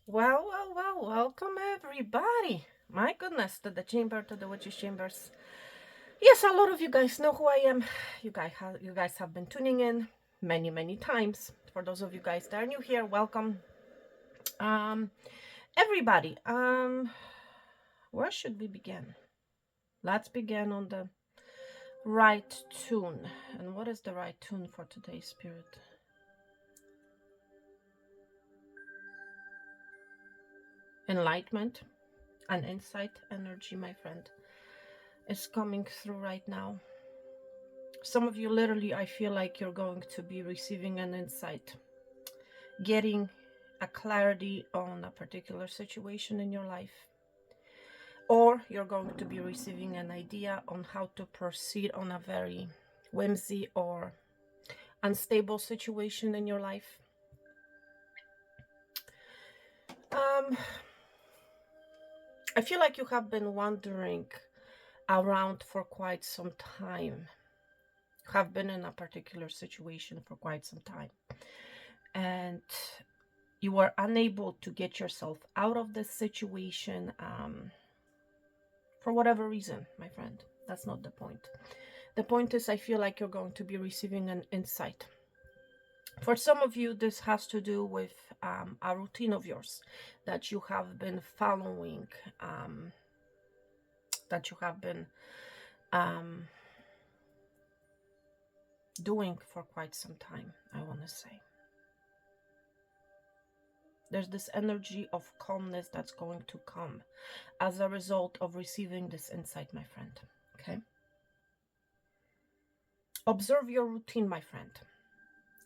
Welcome everybody. My goodness, to the chamber, to the witches chambers. Yes, a lot of you guys know who I am. You guys have been tuning in many times. For those of you guys that are new here, welcome. Um, everybody. Where should we begin? Let's begin on the right tune. And what is the right tune for today's spirit? Enlightenment and insight energy, my friend, is coming through right now. Some of you, literally, I feel like you're going to be receiving an insight, getting a clarity on a particular situation in your life, or you're going to be receiving an idea on how to proceed on a very whimsy or unstable situation in your life. I feel like you have been wandering around for quite some time. You have been in a particular situation for quite some time, and you are unable to get yourself out of this situation for whatever reason, my friend. That's not the point. The point is, I feel like you're going to be receiving an insight. For some of you, this has to do with a routine of yours that you have been following, that you have been doing for quite some time, I want to say. There's this energy of calmness that's going to come as a result of receiving this insight, my friend. Okay? Observe your routine, my friend,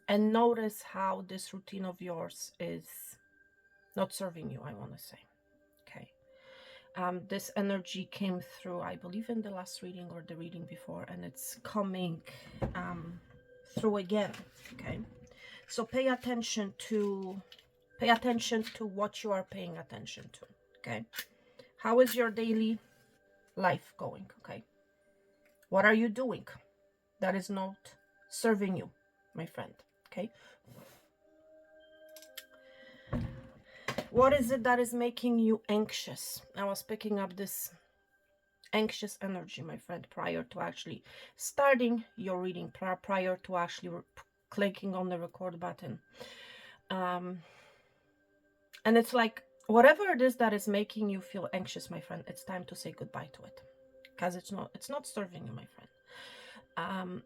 and notice how this routine of yours is not serving you, I want to say. Okay? This energy came through, I believe, in the last reading or the reading before, and it's coming through again. Okay? So pay attention to what you are paying attention to. Okay? How is your daily life going? Okay? What are you doing that is not serving you, my friend? Okay? What is it that is making you anxious? I was picking up this anxious energy, my friend, prior to actually starting your reading, prior to actually clicking on the record button. And it's like, whatever it is that is making you feel anxious, my friend, it's time to say goodbye to it, because it's not serving you, my friend.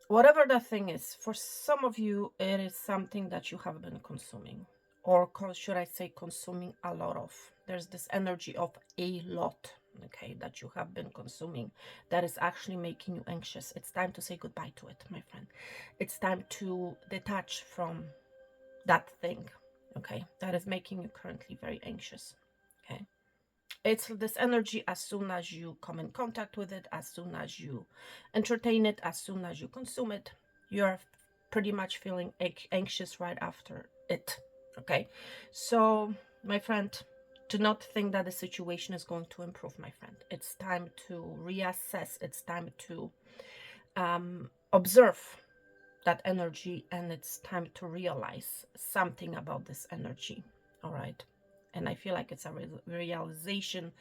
Whatever the thing is, for some of you, it is something that you have been consuming, or should I say consuming a lot of. There's this energy of a lot, okay, that you have been consuming that is actually making you anxious. It's time to say goodbye to it, my friend. It's time to detach from that thing, okay, that is making you currently very anxious. Okay, it's this energy. As soon as you come in contact with it, as soon as you entertain it, as soon as you consume it, you're pretty much feeling anxious right after it. Okay, so my friend, do not think that the situation is going to improve, my friend. It's time to reassess. It's time to observe that energy, and it's time to realize something about this energy. All right, and I feel like it's a realization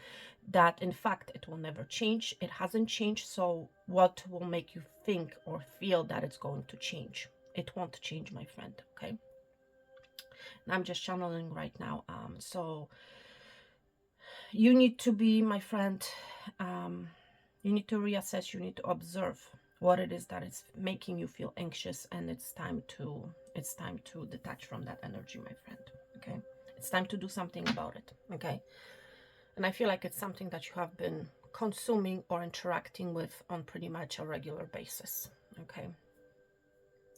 that in fact it will never change. It hasn't changed, so what will make you think or feel that it's going to change? It won't change, my friend. Okay, and I'm just channeling right now. So you need to be, my friend, you need to reassess, you need to observe what it is that is making you feel anxious, and it's time to detach from that energy, my friend. Okay, it's time to do something about it. Okay, and I feel like it's something that you have been consuming or interacting with on pretty much a regular basis. Okay,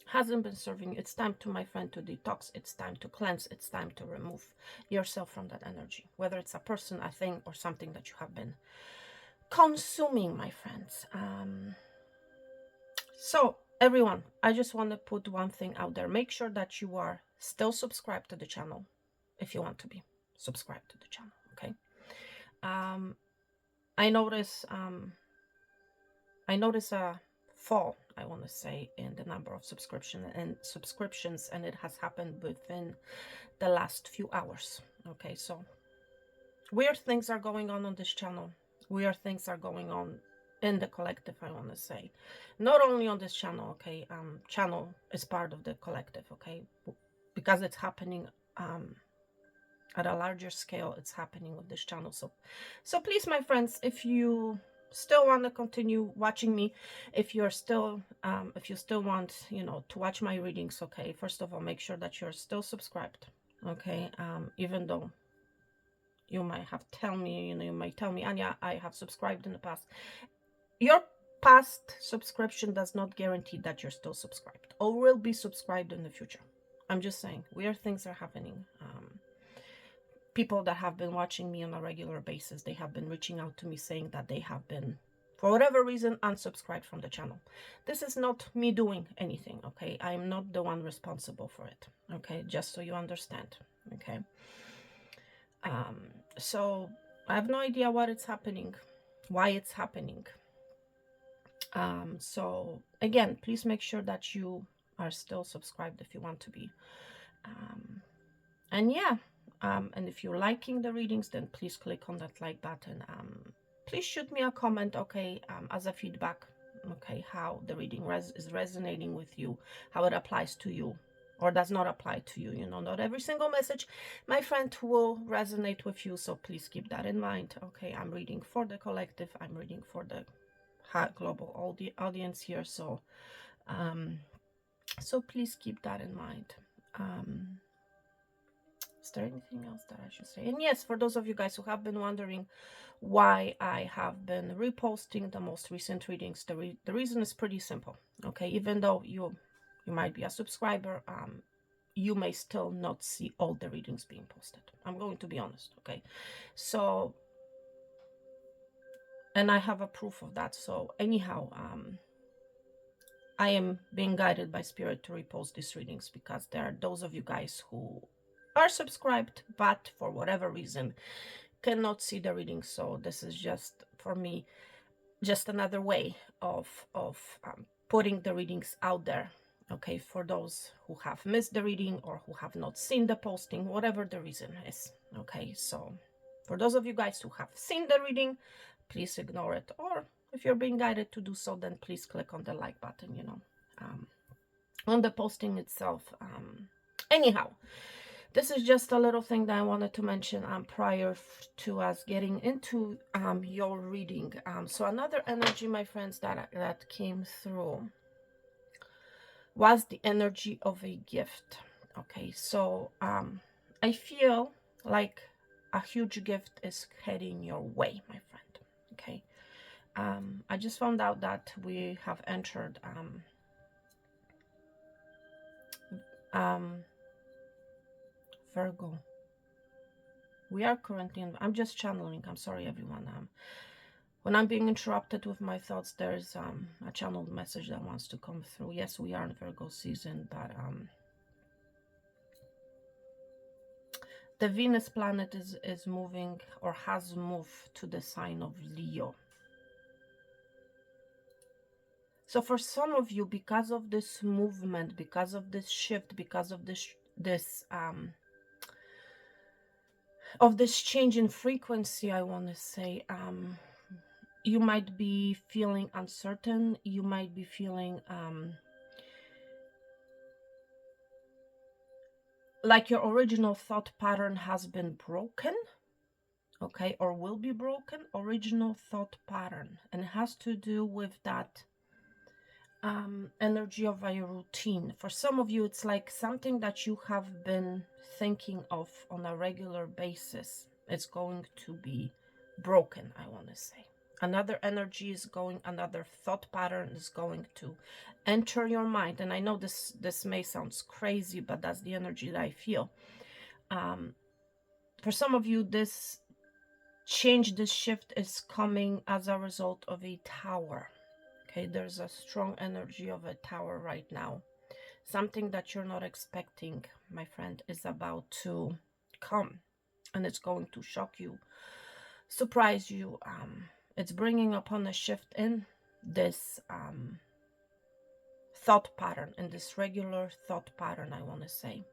hasn't been serving you. It's time to, my friend, to detox. It's time to cleanse. It's time to remove yourself from that energy, whether it's a person, a thing, or something that you have been consuming, my friends. So everyone, I just want to put one thing out there. Make sure that you are still subscribed to the channel if you want to be subscribed to the channel. Okay. I notice a fall, I want to say, in the number of subscriptions, and it has happened within the last few hours. Okay, so weird things are going on this channel. Weird things are going on in the collective, I want to say. Not only on this channel, okay? Channel is part of the collective, okay? Because it's happening at a larger scale, it's happening with this channel. So please, my friends, if you still want to continue watching me, if you still want, you know, to watch my readings, okay, first of all, make sure that you're still subscribed, okay? Even though you might have tell me, you know, you might tell me, Anya, I have subscribed in the past. Your past subscription does not guarantee that you're still subscribed or will be subscribed in the future. I'm just saying, weird things are happening. People that have been watching me on a regular basis, they have been reaching out to me saying that they have been, for whatever reason, unsubscribed from the channel. This is not me doing anything, okay? I am not the one responsible for it, okay? Just so you understand, okay? So I have no idea what it's happening, why it's happening. So again, please make sure that you are still subscribed if you want to be. And yeah, and if you're liking the readings, then please click on that like button. Please shoot me a comment, okay, as a feedback, okay, how the reading is resonating with you, how it applies to you or does not apply to you. You know, not every single message, my friend, will resonate with you, so please keep that in mind, okay? I'm reading for the collective, I'm reading for the global audience here, so so please keep that in mind. Is there anything else that I should say? And yes, for those of you guys who have been wondering why I have been reposting the most recent readings, the reason is pretty simple, okay? Even though you might be a subscriber, you may still not see all the readings being posted. I'm going to be honest, okay? So, and I have a proof of that. So anyhow, I am being guided by Spirit to repost these readings because there are those of you guys who are subscribed, but for whatever reason cannot see the readings. So this is just, for me, just another way of putting the readings out there, okay, for those who have missed the reading or who have not seen the posting, whatever the reason is, okay? So for those of you guys who have seen the reading, please ignore it, or if you're being guided to do so, then please click on the like button, you know, on the posting itself. Anyhow, this is just a little thing that I wanted to mention prior to us getting into your reading. So another energy, my friends, that came through was the energy of a gift. Okay, so I feel like a huge gift is heading your way, my friend. Okay, I just found out that we have entered Virgo. We are currently in, I'm just channeling, I'm sorry everyone. When I'm being interrupted with my thoughts, there's a channeled message that wants to come through. Yes, we are in Virgo season, but the Venus planet is moving, or has moved, to the sign of Leo. So for some of you, because of this movement, because of this shift, because of this change in frequency, I want to say, you might be feeling uncertain. You might be feeling like your original thought pattern has been broken, okay, or will be broken. Original thought pattern, and it has to do with that energy of a routine. For some of you, it's like something that you have been thinking of on a regular basis. It's going to be broken, I want to say. Another energy is going, another thought pattern is going to enter your mind. And I know this may sound crazy, but that's the energy that I feel. For some of you, this change, this shift is coming as a result of a tower. Okay, there's a strong energy of a tower right now. Something that you're not expecting, my friend, is about to come, and it's going to shock you, surprise you. It's bringing upon a shift in this thought pattern, in this regular thought pattern, I want to say.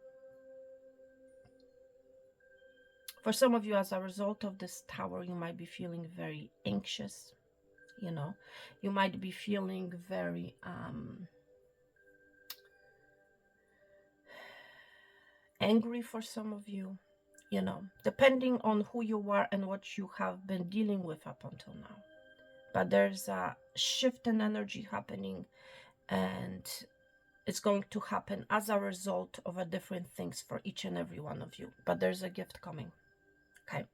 For some of you, as a result of this Tower, you might be feeling very anxious. You know, you might be feeling very angry for some of you, you know, depending on who you are and what you have been dealing with up until now. But there's a shift in energy happening, and it's going to happen as a result of a different things for each and every one of you. But there's a gift coming. Okay,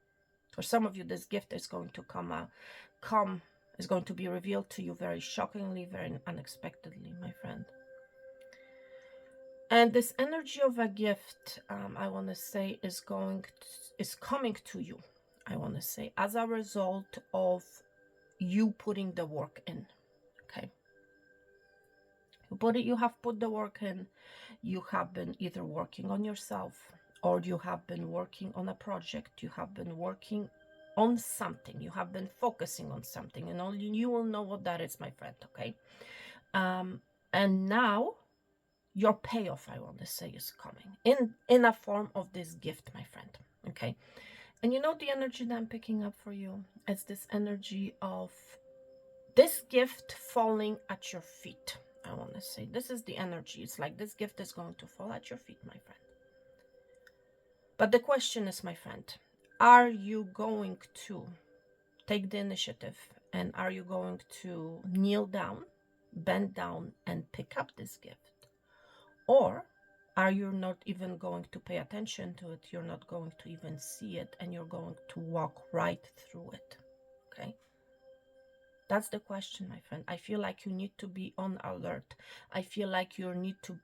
for some of you, this gift is going to is going to be revealed to you very shockingly, very unexpectedly, my friend. And this energy of a gift, I want to say, is coming to you, I want to say, as a result of you putting the work in. Okay, you have put the work in. You have been either working on yourself, or you have been working on a project. You have been working on something. You have been focusing on something, and only you will know what that is, my friend. Okay, and now your payoff, I want to say, is coming in a form of this gift, my friend. Okay, and you know the energy that I'm picking up for you? It's this energy of this gift falling at your feet. I want to say this is the energy. It's like this gift is going to fall at your feet, my friend. But the question is, my friend, are you going to take the initiative, and are you going to kneel down, bend down, and pick up this gift? Or are you not even going to pay attention to it? You're not going to even see it, and you're going to walk right through it. Okay? That's the question, my friend. I feel like you need to be on alert. I feel like you need to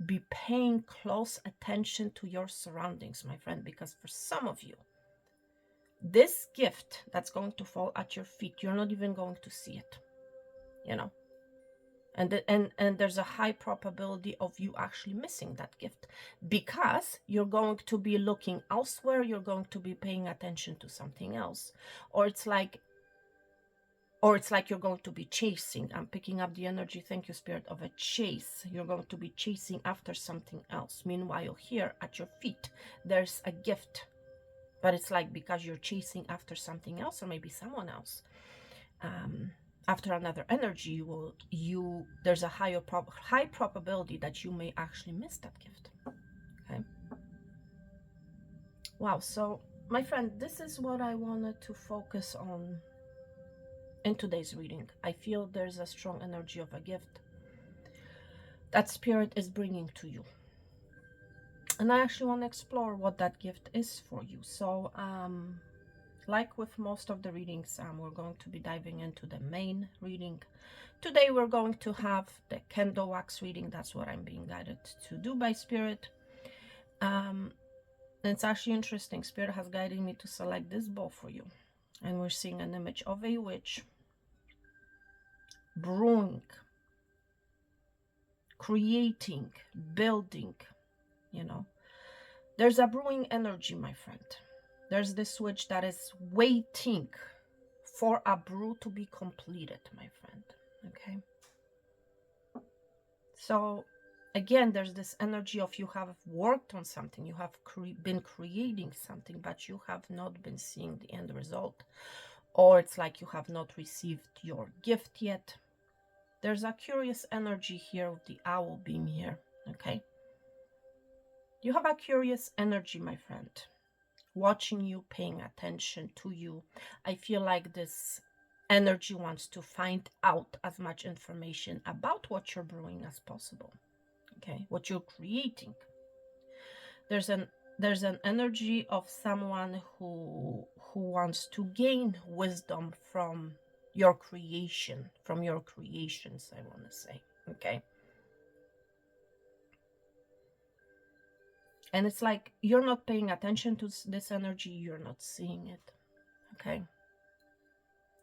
be paying close attention to your surroundings, my friend, because for some of you, this gift that's going to fall at your feet, you're not even going to see it, you know. And there's a high probability of you actually missing that gift, because you're going to be looking elsewhere. You're going to be paying attention to something else, or it's like you're going to be chasing. I'm picking up the energy, thank you, Spirit, of a chase. You're going to be chasing after something else. Meanwhile, here at your feet, there's a gift. But it's like because you're chasing after something else, or maybe someone else, after another energy, there's a high probability that you may actually miss that gift. Okay. Wow. So, my friend, this is what I wanted to focus on in today's reading. I feel there's a strong energy of a gift that Spirit is bringing to you, and I actually want to explore what that gift is for you. So like with most of the readings, we're going to be diving into the main reading. Today we're going to have the Candlewax reading. That's what I'm being guided to do by Spirit. And it's actually interesting. Spirit has guided me to select this bowl for you. And we're seeing an image of a witch brewing, creating, building, you know. There's a brewing energy, my friend. There's this witch that is waiting for a brew to be completed, my friend. Okay. So again, there's this energy of you have worked on something, you have been creating something, but you have not been seeing the end result, or it's like you have not received your gift yet. There's a curious energy here with the owl being here. Okay. You have a curious energy, my friend, watching you, paying attention to you. I feel like this energy wants to find out as much information about what you're brewing as possible. Okay, what you're creating. There's an energy of someone who wants to gain wisdom from your creation, from your creations, I want to say. Okay. And it's like you're not paying attention to this energy, you're not seeing it. Okay.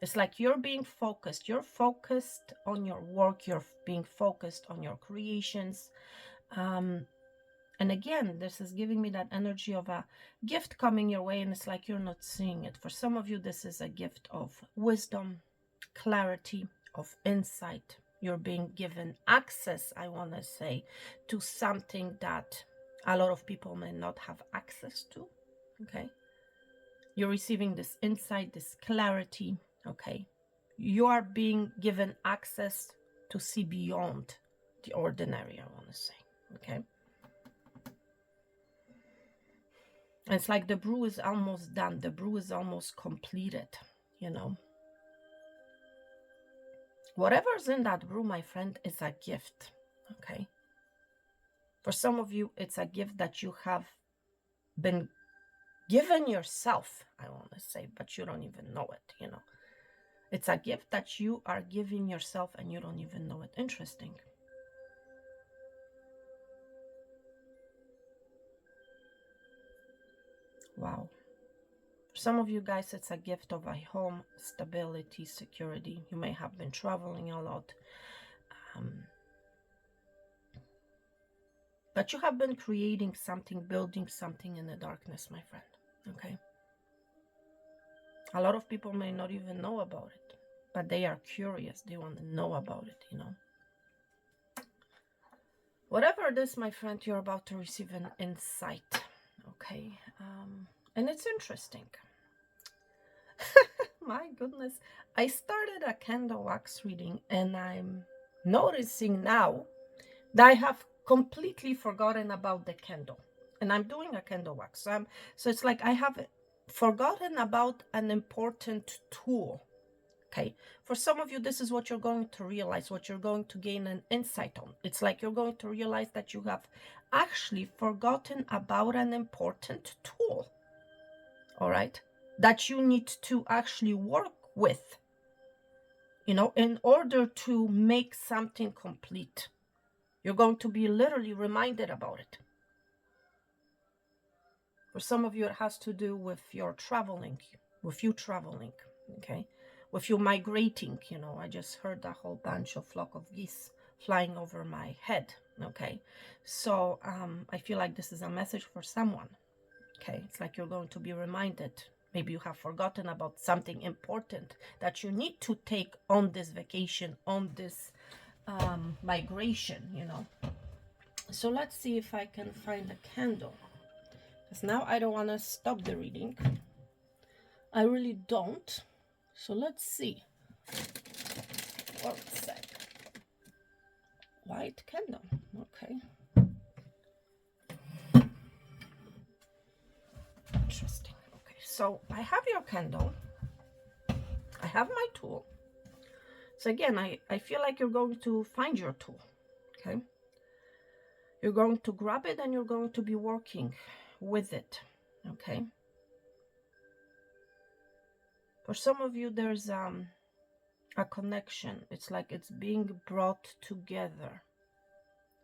It's like you're being focused. You're focused on your work. You're being focused on your creations. And again, this is giving me that energy of a gift coming your way, and it's like you're not seeing it. For some of you, this is a gift of wisdom, clarity, of insight. You're being given access, I want to say, to something that a lot of people may not have access to. Okay. You're receiving this insight, this clarity, okay? You are being given access to see beyond the ordinary, I want to say, okay? It's like the brew is almost done. The brew is almost completed, you know. Whatever's in that brew, my friend, is a gift, okay? For some of you, it's a gift that you have been given yourself, I want to say, but you don't even know it, you know. It's a gift that you are giving yourself and you don't even know it. Interesting. Wow. For some of you guys, it's a gift of a home, stability, security. You may have been traveling a lot. But you have been creating something, building something in the darkness, my friend. Okay? A lot of people may not even know about it, but they are curious. They want to know about it, you know. Whatever it is, my friend, you're about to receive an insight. Okay? And it's interesting. My goodness. I started a Candlewax reading and I'm noticing now that I have completely forgotten about the candle. And I'm doing a Candlewax. So it's like I have forgotten about an important tool. Okay. For some of you, this is what you're going to realize, what you're going to gain an insight on. It's like you're going to realize that you have actually forgotten about an important tool. All right. That you need to actually work with, you know, in order to make something complete. You're going to be literally reminded about it. For some of you, it has to do with your traveling, with you traveling, okay? With you migrating, you know. I just heard a whole bunch of flock of geese flying over my head, okay? So I feel like this is a message for someone, okay? It's like you're going to be reminded. Maybe you have forgotten about something important that you need to take on this vacation, on this migration, you know. So let's see if I can find a candle. Because now I don't want to stop the reading. I really don't. So let's see. 1 sec. White candle. Okay. Interesting. Okay. So I have your candle. I have my tool. So again, I feel like you're going to find your tool. Okay. You're going to grab it and you're going to be working with it. Okay. For some of you, there's a connection. It's like it's being brought together.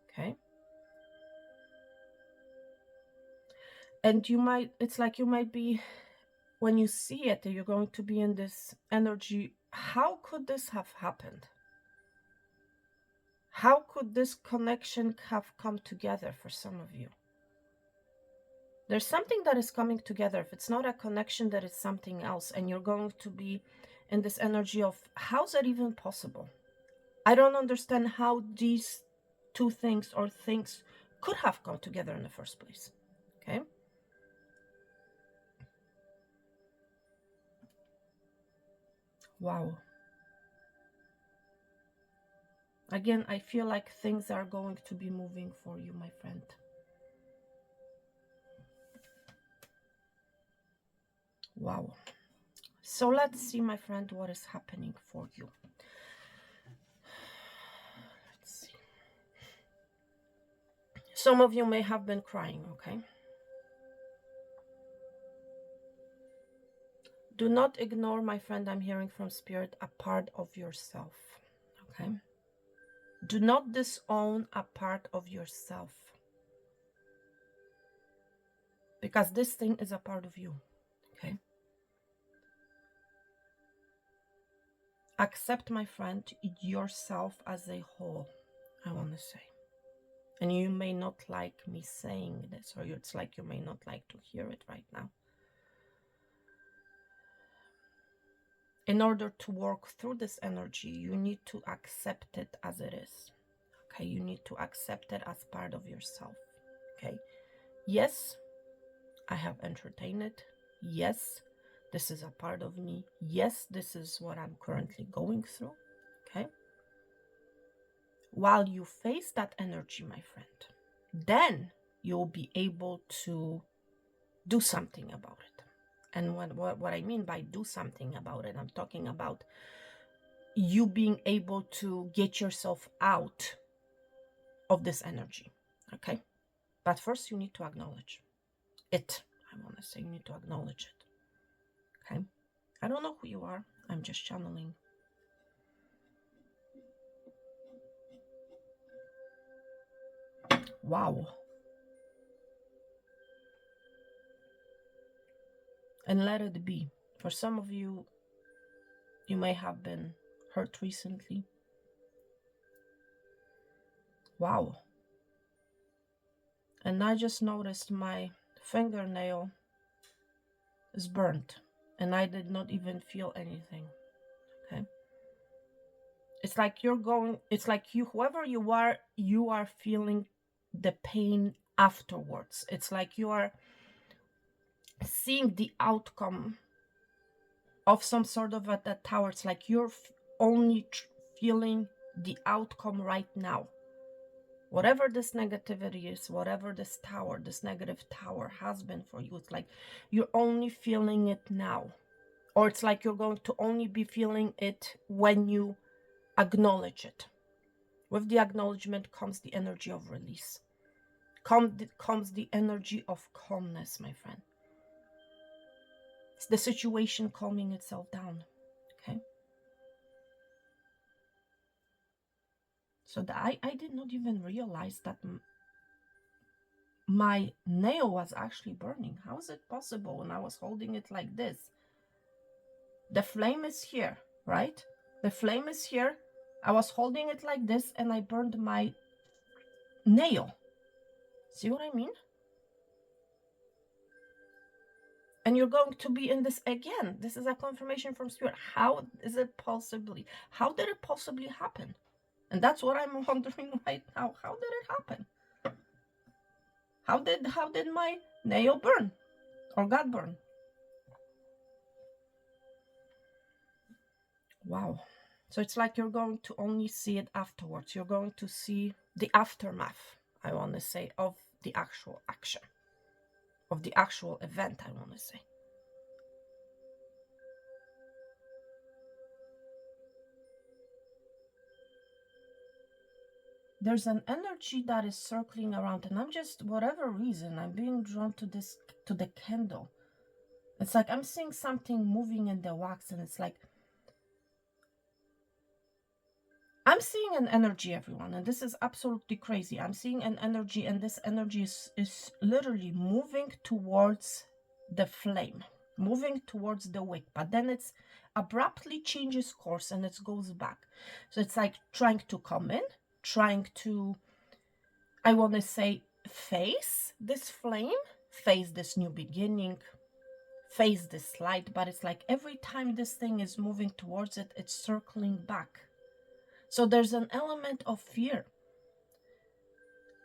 Okay. And you might, it's like you might be, when you see it, you're going to be in this energy. How could this have happened? How could this connection have come together for some of you? There's something that is coming together. If it's not a connection, that is something else. And you're going to be in this energy of, how's that even possible? I don't understand how these two things or things could have come together in the first place. Okay. Wow. Again, I feel like things are going to be moving for you, my friend. Wow. So let's see, my friend, what is happening for you. Let's see. Some of you may have been crying, okay? Do not ignore, my friend, I'm hearing from Spirit, a part of yourself, okay? Do not disown a part of yourself. Because this thing is a part of you, okay? Accept, my friend, yourself as a whole, I want to say. And you may not like me saying this, or it's like you may not like to hear it right now. In order to work through this energy, you need to accept it as it is. Okay, you need to accept it as part of yourself. Okay, yes, I have entertained it. Yes, This is a part of me. Yes, this is what I'm currently going through. Okay. While you face that energy, my friend, then you'll be able to do something about it. And what I mean by do something about it, I'm talking about you being able to get yourself out of this energy. Okay. But first, you need to acknowledge it. I want to say you need to acknowledge it. Okay. I don't know who you are. I'm just channeling. Wow. And let it be. For some of you, you may have been hurt recently. Wow. And I just noticed my fingernail is burnt and I did not even feel anything. Okay. It's like it's like whoever you are feeling the pain afterwards. It's like you are seeing the outcome of some sort of a tower. It's like you're only feeling the outcome right now. Whatever this negativity is, whatever this negative tower has been for you, it's like you're only feeling it now. Or it's like you're going to only be feeling it when you acknowledge it. With the acknowledgement comes the energy of release. Comes the energy of calmness, my friend. It's the situation calming itself down. Okay. So I did not even realize that my nail was actually burning. How is it possible when I was holding it like this? The flame is here, right? The flame is here. I was holding it like this and I burned my nail. See what I mean? And you're going to be in this again. This is a confirmation from Spirit. How did it possibly happen? And that's what I'm wondering right now. How did it happen? How did my nail burn or got burned? Wow. So it's like you're going to only see it afterwards. You're going to see the aftermath, I want to say, of the actual action, of the actual event, I want to say. There's an energy that is circling around, and I'm just, whatever reason, I'm being drawn to the candle. It's like I'm seeing something moving in the wax, and it's like I'm seeing an energy, everyone, and this is absolutely crazy. I'm seeing an energy, and this energy is literally moving towards the flame, moving towards the wick, but then it's abruptly changes course and it goes back. So it's like trying to come in, trying to, I want to say, face this flame, face this new beginning, face this light, but it's like every time this thing is moving towards it, it's circling back. So there's an element of fear.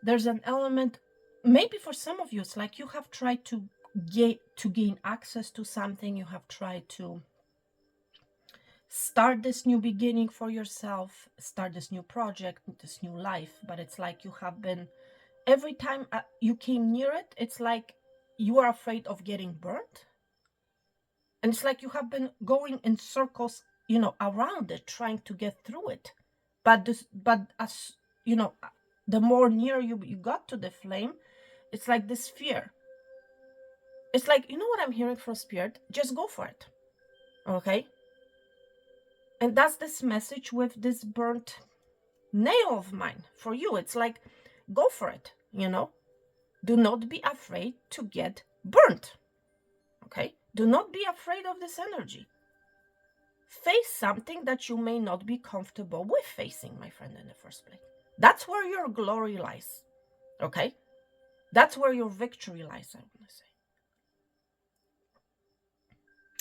There's an element, maybe for some of you, it's like you have tried to gain access to something. You have tried to start this new beginning for yourself, start this new project, this new life. But it's like you have been, every time you came near it, it's like you are afraid of getting burnt. And it's like you have been going in circles, around it, trying to get through it. But as the more near you got to the flame, it's like this fear. It's like, you know what I'm hearing from Spirit? Just go for it. Okay? And that's this message with this burnt nail of mine for you. It's like, go for it, Do not be afraid to get burnt. Okay? Do not be afraid of this energy. Face something that you may not be comfortable with facing, my friend, in the first place. That's where your glory lies. Okay? That's where your victory lies, I want to say.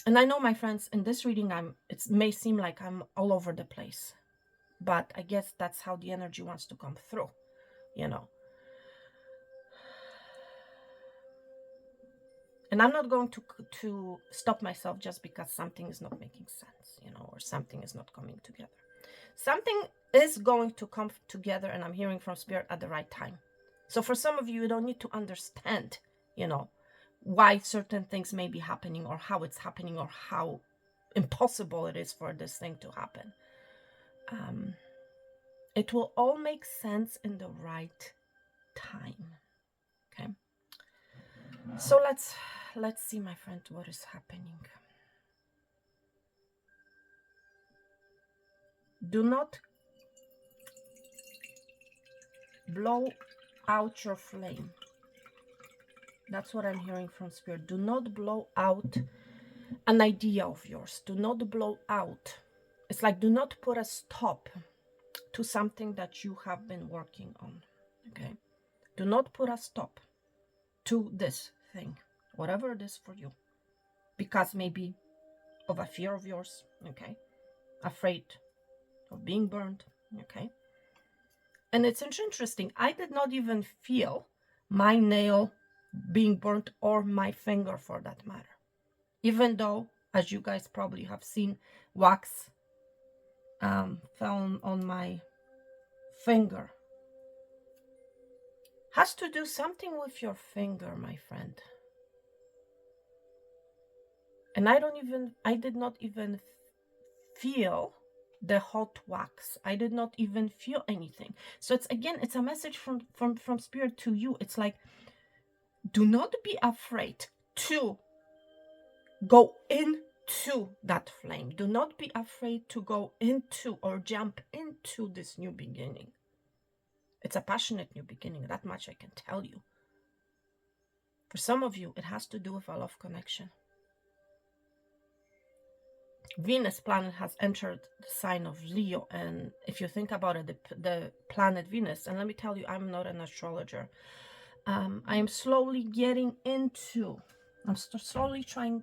And I know, my friends, in this reading, it may seem like I'm all over the place, but I guess that's how the energy wants to come through, And I'm not going to stop myself just because something is not making sense, you know, or something is not coming together. Something is going to come together, and I'm hearing from Spirit at the right time. So for some of you, you don't need to understand, you know, why certain things may be happening or how it's happening or how impossible it is for this thing to happen. It will all make sense in the right time. Okay. So let's see, my friend, what is happening. Do not blow out your flame. That's what I'm hearing from Spirit. Do not blow out an idea of yours. Do not blow out. It's like, do not put a stop to something that you have been working on. Okay. Do not put a stop to this thing, whatever it is for you, because maybe of a fear of yours. Okay. Afraid of being burned. Okay. And it's interesting. I did not even feel my nail being burnt, or my finger for that matter. Even though, as you guys probably have seen, wax fell on my finger. Has to do something with your finger, my friend. And I did not even feel the hot wax. I did not even feel anything. So it's a message from Spirit to you. It's like, do not be afraid to go into that flame. Do not be afraid to go into or jump into this new beginning. It's a passionate new beginning. That much I can tell you. For some of you, it has to do with a love connection. Venus planet has entered the sign of Leo, and if you think about it, the planet Venus, and let me tell you, I'm not an astrologer. I am slowly getting into, I'm slowly trying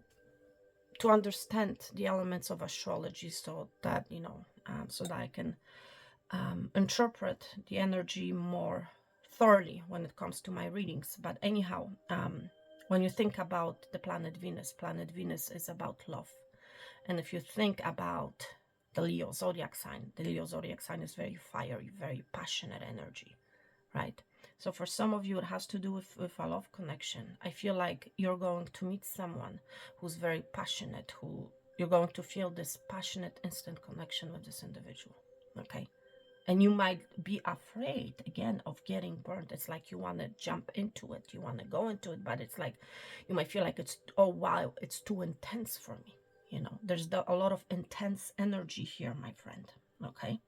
to understand the elements of astrology, so that, you know, so that I can interpret the energy more thoroughly when it comes to my readings. But anyhow, when you think about the planet Venus is about love. And if you think about the Leo zodiac sign is very fiery, very passionate energy, right? So for some of you, it has to do with a love connection. I feel like you're going to meet someone who's very passionate, who you're going to feel this passionate instant connection with this individual, okay? And you might be afraid, again, of getting burnt. It's like you want to jump into it, you want to go into it, but it's like, you might feel like it's, oh wow, it's too intense for me. You know, there's a lot of intense energy here, my friend, okay?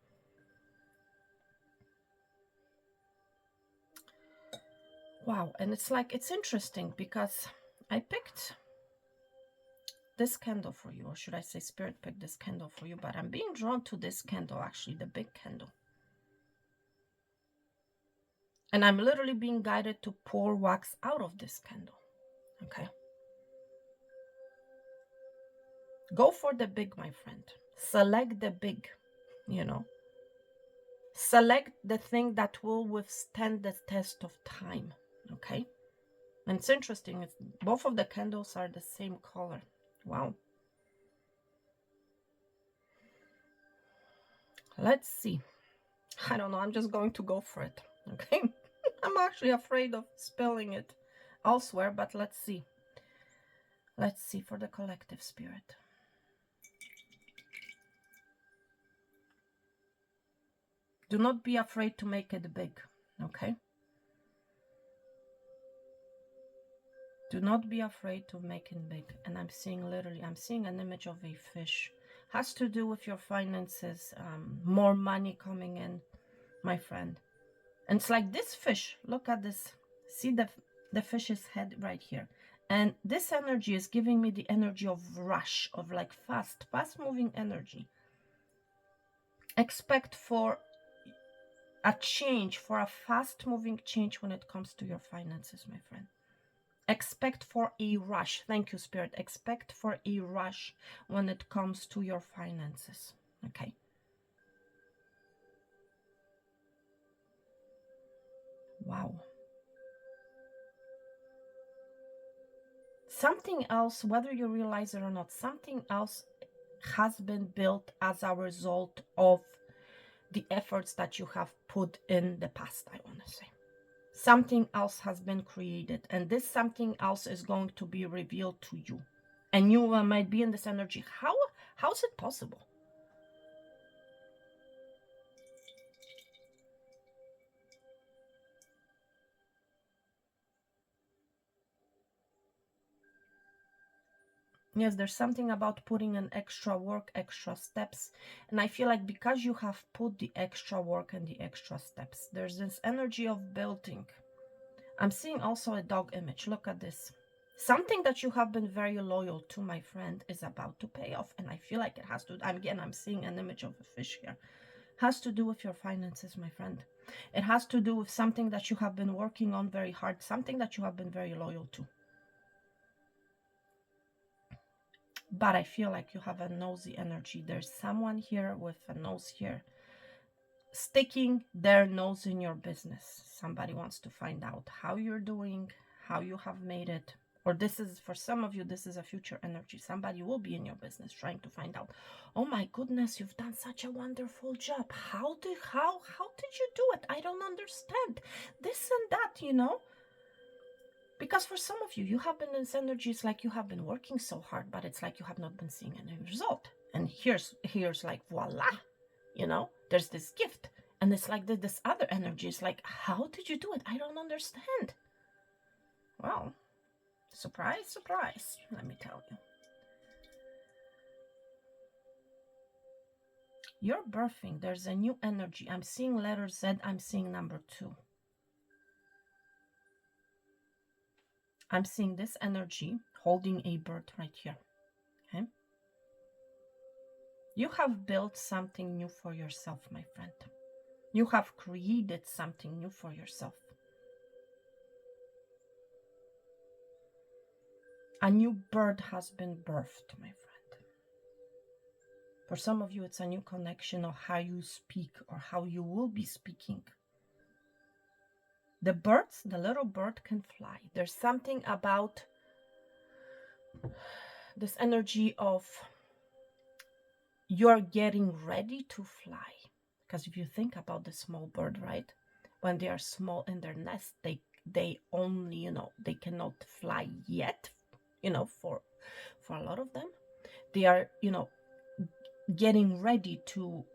Wow, and it's like, it's interesting because I picked this candle for you, or should I say Spirit picked this candle for you, but I'm being drawn to this candle, actually, the big candle. And I'm literally being guided to pour wax out of this candle, okay? Go for the big, my friend. Select the big, you know. Select the thing that will withstand the test of time, okay? And it's interesting, both of the candles are the same color. Wow. Let's see. I don't know, I'm just going to go for it, okay? I'm actually afraid of spilling it elsewhere, but let's see. Let's see for the collective spirit. Do not be afraid to make it big, okay? Do not be afraid to make it big. And I'm seeing I'm seeing an image of a fish. Has to do with your finances, more money coming in, my friend. And it's like this fish, look at this. See the fish's head right here. And this energy is giving me the energy of rush, of like fast moving energy. Expect for a change, for a fast moving change when it comes to your finances, my friend. Expect for a rush. Thank you, Spirit. Expect for a rush when it comes to your finances. Okay. Wow. something else, whether you realize it or not, something else has been built as a result of the efforts that you have put in the past, I want to say. Something else has been created, and this something else is going to be revealed to you. And you might be in this energy. How is it possible? Yes, there's something about putting in extra work, extra steps. And I feel like because you have put the extra work and the extra steps, there's this energy of building. I'm seeing also a dog image. Look at this. Something that you have been very loyal to, my friend, is about to pay off. And I feel like it has to, again, I'm seeing an image of a fish here. Has to do with your finances, my friend. It has to do with something that you have been working on very hard, something that you have been very loyal to. But I feel like you have a nosy energy. There's someone here with a nose here, sticking their nose in your business. Somebody wants to find out how you're doing, how you have made it. Or this is, for some of you, this is a future energy. Somebody will be in your business trying to find out, oh my goodness, you've done such a wonderful job. How did you do it? I don't understand. This and that, you know? Because for some of you, you have been in this energy, it's like you have been working so hard, but it's like you have not been seeing any result. And here's like, voila, you know, there's this gift. And it's like this other energy is like, how did you do it? I don't understand. Well, surprise, surprise, let me tell you. You're birthing. There's a new energy. I'm seeing letter Z. I'm seeing number 2. I'm seeing this energy holding a bird right here. Okay. You have built something new for yourself, my friend. You have created something new for yourself. A new bird has been birthed, my friend. For some of you, it's a new connection of how you speak or how you will be speaking. The birds, the little bird can fly. There's something about this energy of you're getting ready to fly. Because if you think about the small bird, right? When they are small in their nest, they only, you know, they cannot fly yet, you know, for a lot of them. They are, you know, getting ready to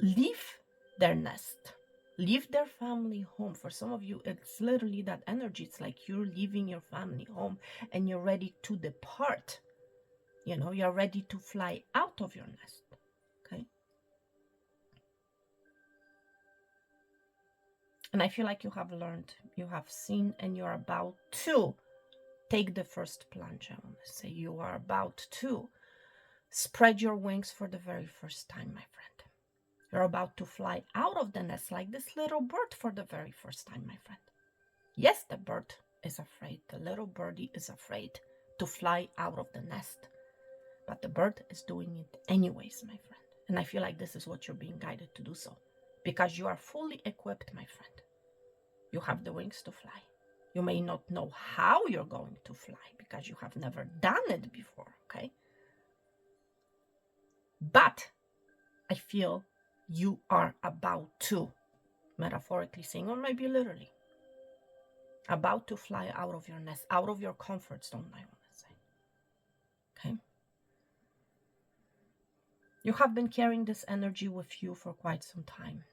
leave their nest, leave their family home. For some of you, it's literally that energy. It's like you're leaving your family home and you're ready to depart. You know, you're ready to fly out of your nest. Okay. And I feel like you have learned, you have seen, and you're about to take the first plunge. I want to say you are about to spread your wings for the very first time, my friend. You're about to fly out of the nest like this little bird for the very first time, my friend. Yes, the bird is afraid. The little birdie is afraid to fly out of the nest. But the bird is doing it anyways, my friend. And I feel like this is what you're being guided to do so. Because you are fully equipped, my friend. You have the wings to fly. You may not know how you're going to fly because you have never done it before, okay? But I feel you are about to, metaphorically saying, or maybe literally, about to fly out of your nest, out of your comfort zone, I want to say. Okay? You have been carrying this energy with you for quite some time.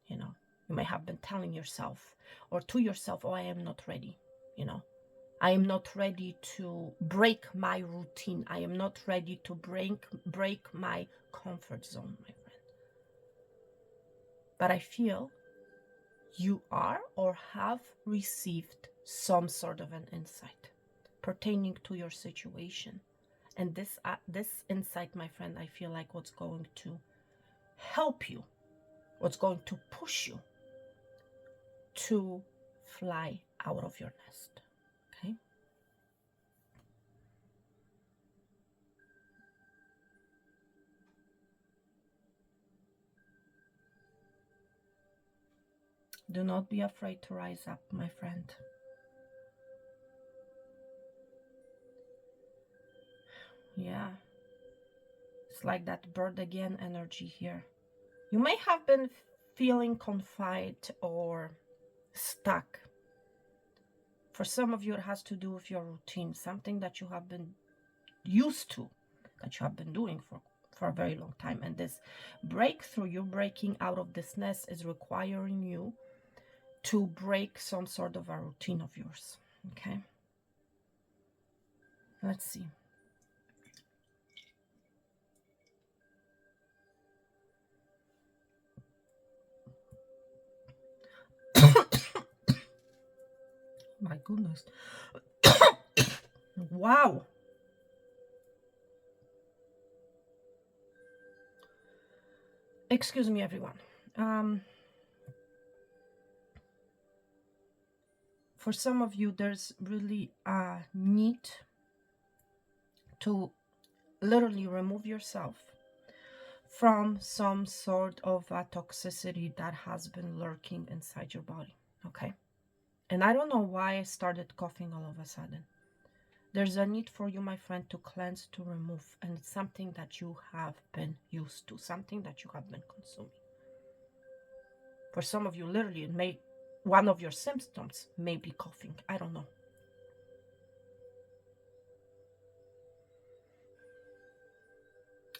You know, you may have been telling yourself or to yourself, oh, I am not ready. You know, I am not ready to break my routine. I am not ready to break my comfort zone, my friend. But I feel you are or have received some sort of an insight pertaining to your situation. And this insight, my friend, I feel like what's going to help you, what's going to push you to fly out of your nest. Okay? Do not be afraid to rise up, my friend. Yeah. It's like that bird again energy here. You may have been feeling confined or stuck. For some of you, it has to do with your routine, something that you have been used to, that you have been doing for a very long time. And this breakthrough, you breaking out of this nest, is requiring you to break some sort of a routine of yours. Okay. Let's see. My goodness. Wow. Excuse me, everyone. For some of you, there's really a need to literally remove yourself from some sort of a toxicity that has been lurking inside your body. Okay. And I don't know why I started coughing all of a sudden. There's a need for you, my friend, to cleanse, to remove, and it's something that you have been used to, something that you have been consuming. For some of you, literally, one of your symptoms may be coughing. I don't know.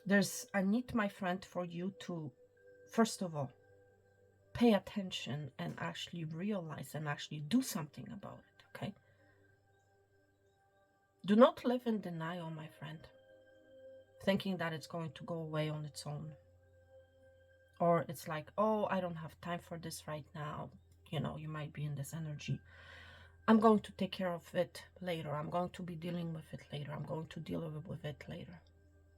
There's a need, my friend, for you to, first of all, pay attention and actually realize and actually do something about it, okay? Do not live in denial, my friend, thinking that it's going to go away on its own. Or it's like, oh, I don't have time for this right now. You know, you might be in this energy. I'm going to take care of it later. I'm going to be dealing with it later. I'm going to deal with it later.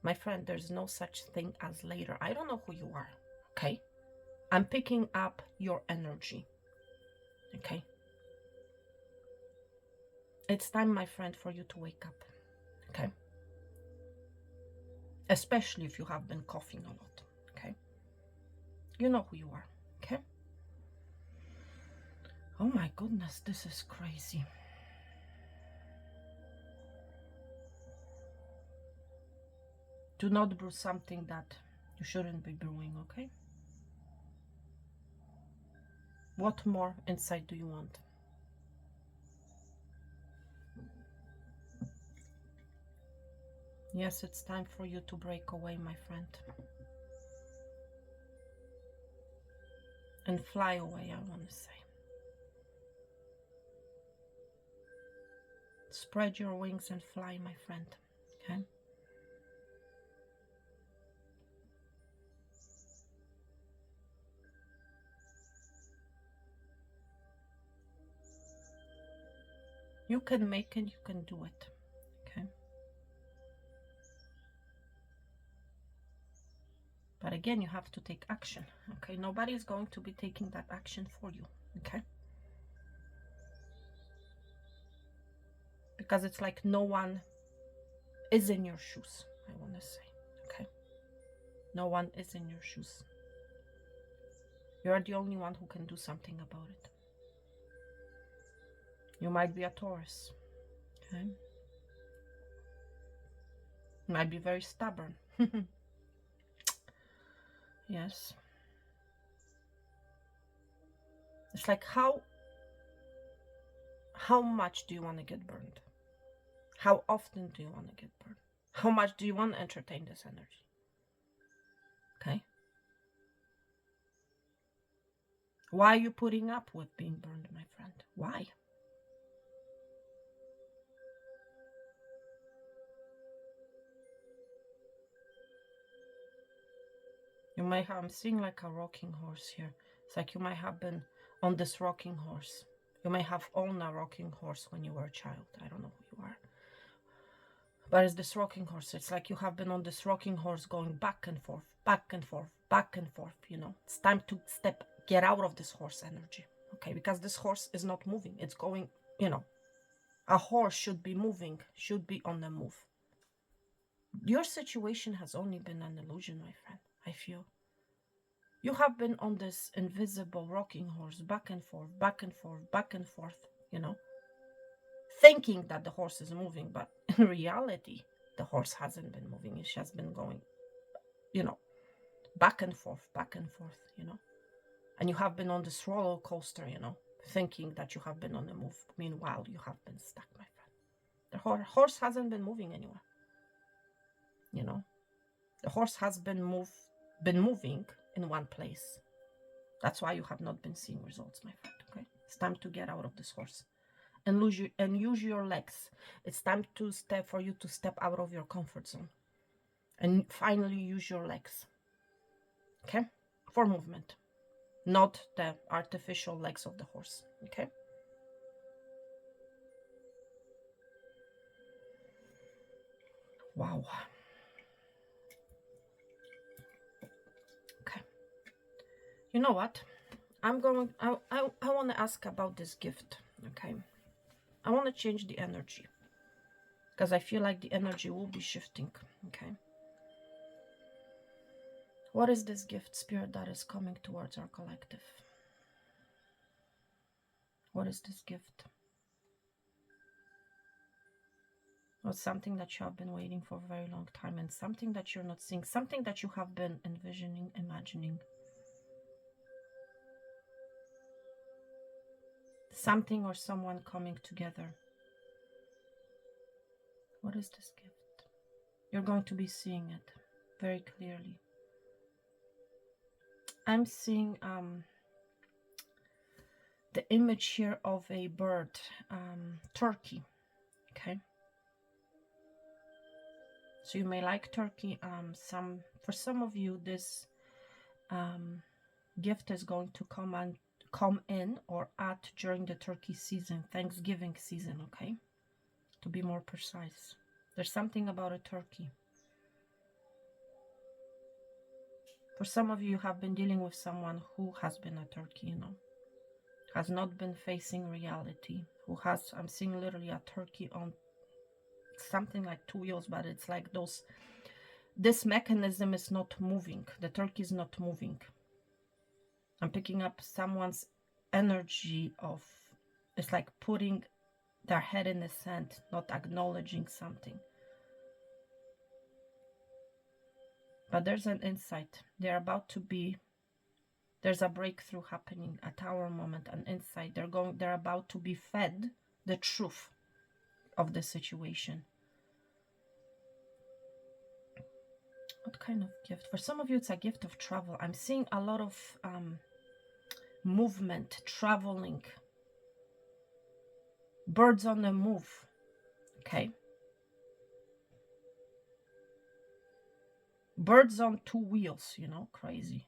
My friend, there's no such thing as later. I don't know who you are, okay? I'm picking up your energy, okay? It's time, my friend, for you to wake up, okay? Especially if you have been coughing a lot, okay? You know who you are, okay? Oh my goodness, this is crazy. Do not brew something that you shouldn't be brewing, okay? What more insight do you want? Yes, it's time for you to break away, my friend. And fly away, I want to say. Spread your wings and fly, my friend, okay? You can make it, you can do it, okay? But again, you have to take action, okay? Nobody is going to be taking that action for you, okay? Because it's like no one is in your shoes, I want to say, okay? No one is in your shoes. You're the only one who can do something about it. You might be a Taurus, okay? You might be very stubborn. Yes. It's like how much do you want to get burned? How often do you want to get burned? How much do you want to entertain this energy? Okay? Why are you putting up with being burned, my friend? Why? You might have, I'm seeing like a rocking horse here. It's like you might have been on this rocking horse. You may have owned a rocking horse when you were a child. I don't know who you are. But it's this rocking horse. It's like you have been on this rocking horse going back and forth, back and forth, back and forth, you know. It's time to get out of this horse energy, okay? Because this horse is not moving. It's going, you know, a horse should be moving, should be on the move. Your situation has only been an illusion, my friend, I feel. You have been on this invisible rocking horse, back and forth, back and forth, back and forth, you know, thinking that the horse is moving, but in reality, The horse hasn't been moving. It has been going, you know, back and forth, you know. And you have been on this roller coaster, you know, thinking that you have been on the move. Meanwhile, you have been stuck, my friend. The horse hasn't been moving anywhere, you know. The horse has been moving in one place. That's why you have not been seeing results, my friend, okay? It's time to get out of this horse and use your legs. It's time for you to step out of your comfort zone and finally use your legs, okay? For movement, not the artificial legs of the horse, okay? Wow. Okay. You know what? I want to ask about this gift, okay? I want to change the energy because I feel like the energy will be shifting, okay? What is this gift, Spirit, that is coming towards our collective? What is this gift? What's something that you have been waiting for a very long time, and something that you're not seeing, something that you have been envisioning, imagining? Something or someone coming together. What is this gift? You're going to be seeing it very clearly. I'm seeing the image here of a bird, turkey, okay? So you may like turkey. For some of you, this gift is going to come in or at during the turkey season, Thanksgiving season, okay? To be more precise. There's something about a turkey. For some of you have been dealing with someone who has been a turkey, you know, has not been facing reality, who has, I'm seeing literally a turkey on something like 2 wheels, but it's like this mechanism is not moving. The turkey is not moving. I'm picking up someone's energy of, it's like putting their head in the sand, not acknowledging something. But there's an insight. There's a breakthrough happening at our moment, an insight. They're about to be fed the truth of the situation. What kind of gift? For some of you, it's a gift of travel. I'm seeing a lot of movement, traveling, birds on the move, okay? Birds on 2 wheels, you know, crazy.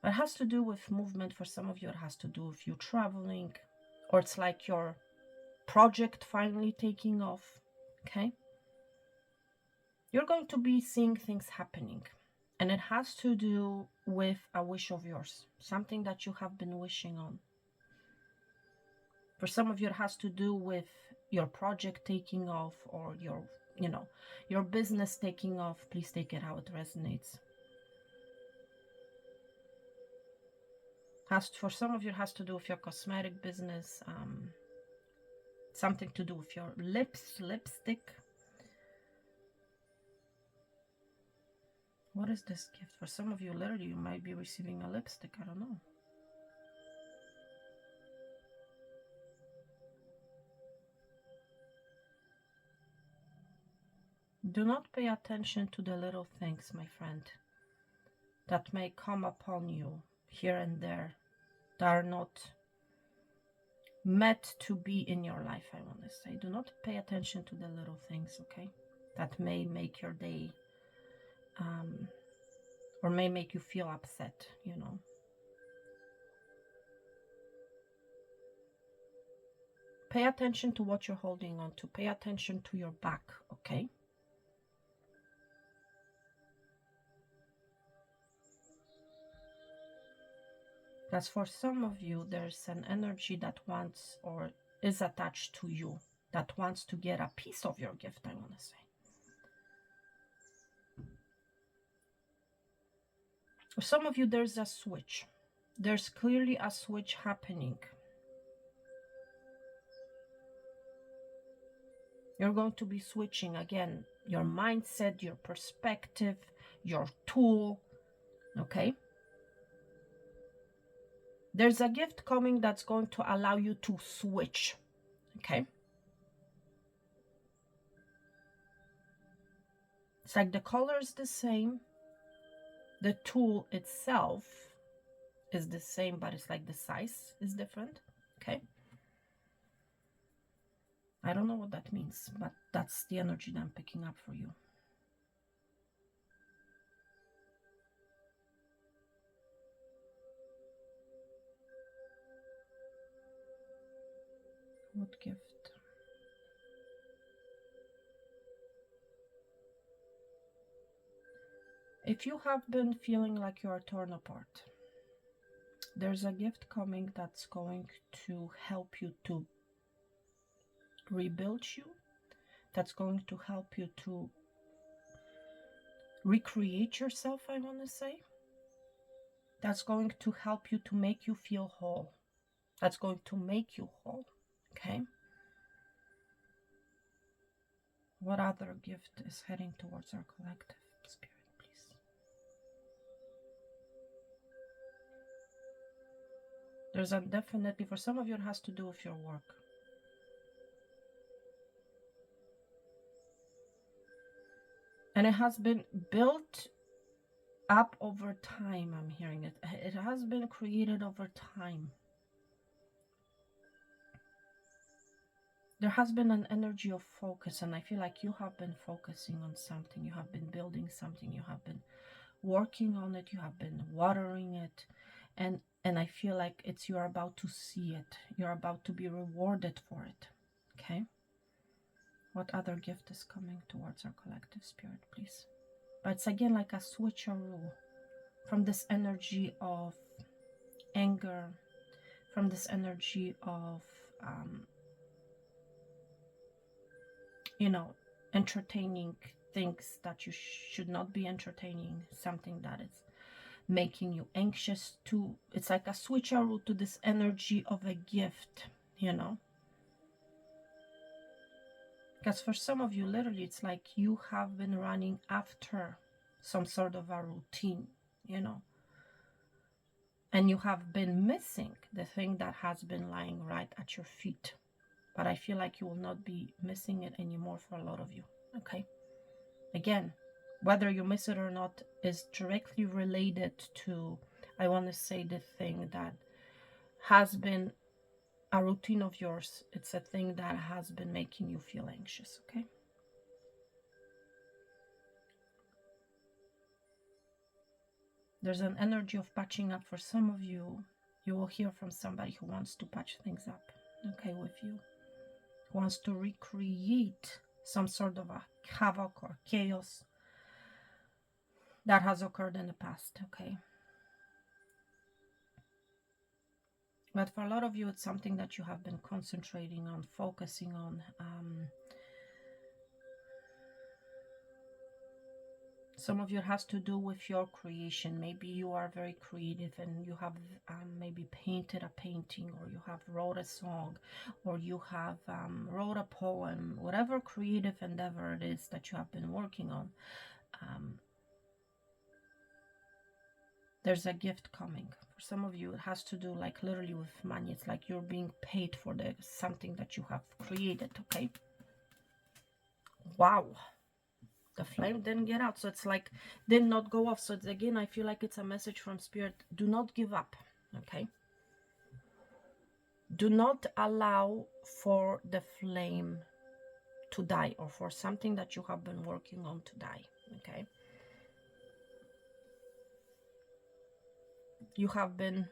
It has to do with movement. For some of you, it has to do with you traveling, or it's like your project finally taking off, okay? You're going to be seeing things happening, and it has to do with a wish of yours, something that you have been wishing on. For some of you, it has to do with your project taking off, or your business taking off. Please take it how it resonates. For some of you, it has to do with your cosmetic business, something to do with your lipstick. What is this gift? For some of you, literally, you might be receiving a lipstick. I don't know. Do not pay attention to the little things, my friend, that may come upon you here and there, that are not meant to be in your life, I want to say. Do not pay attention to the little things, okay? That may make your day, or may make you feel upset, you know. Pay attention to what you're holding on to. Pay attention to your back, okay? Because for some of you, there's an energy that wants or is attached to you, that wants to get a piece of your gift, I want to say. For some of you, there's a switch. There's clearly a switch happening. You're going to be switching again your mindset, your perspective, your tool. Okay? There's a gift coming that's going to allow you to switch. Okay? It's like the color is the same. The tool itself is the same, but it's like the size is different. Okay? I don't know what that means, but that's the energy that I'm picking up for you. What gift? If you have been feeling like you are torn apart, there's a gift coming that's going to help you to rebuild you, that's going to help you to recreate yourself, I want to say. That's going to help you to make you feel whole. That's going to make you whole. Okay? What other gift is heading towards our collective spirit, please? There's a definitely, for some of you, it has to do with your work. And it has been built up over time, I'm hearing it. It has been created over time. There has been an energy of focus, and I feel like you have been focusing on something. You have been building something. You have been working on it. You have been watering it. And I feel like you're about to see it. You're about to be rewarded for it. Okay? What other gift is coming towards our collective spirit, please? But it's again like a switcheroo from this energy of anger, from this energy of, entertaining things that you should not be entertaining, something that is making you anxious to, it's like a switcheroo to this energy of a gift, Because for some of you, literally, it's like you have been running after some sort of a routine, and you have been missing the thing that has been lying right at your feet. But I feel like you will not be missing it anymore for a lot of you, okay? Again, whether you miss it or not is directly related to, I want to say, the thing that has been a routine of yours. It's a thing that has been making you feel anxious, okay? There's an energy of patching up for some of you. You will hear from somebody who wants to patch things up, okay, with you. Who wants to recreate some sort of a havoc or chaos that has occurred in the past, okay? But for a lot of you, it's something that you have been concentrating on, focusing on. Some of you, it has to do with your creation. Maybe you are very creative and you have maybe painted a painting, or you have wrote a song, or you have wrote a poem, whatever creative endeavor it is that you have been working on. There's a gift coming. For some of you, it has to do like literally with money. It's like you're being paid for something that you have created, okay? Wow. The flame didn't get out, so it's like did not go off. So it's, again, I feel like it's a message from spirit. Do not give up, okay? Do not allow for the flame to die, or for something that you have been working on to die, okay? You have been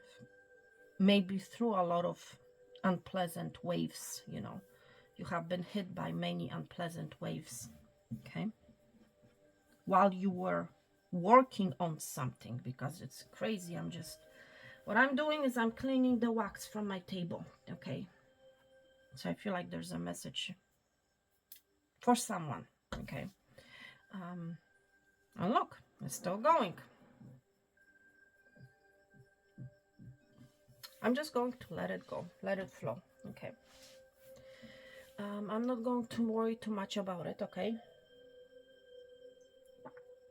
maybe through a lot of unpleasant waves, You have been hit by many unpleasant waves, okay? While you were working on something, because it's crazy. What I'm doing is I'm cleaning the wax from my table, okay? So I feel like there's a message for someone, okay? And look, it's still going. I'm just going to let it go, let it flow, okay? I'm not going to worry too much about it, okay?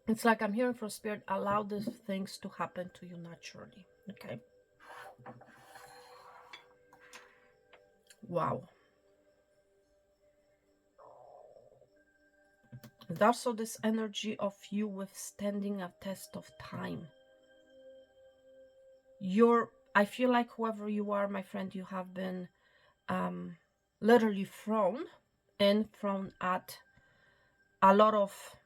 It's like I'm hearing from Spirit, allow these things to happen to you naturally, okay? Wow. There's also this energy of you withstanding a test of time. I feel like whoever you are, my friend, you have been literally thrown at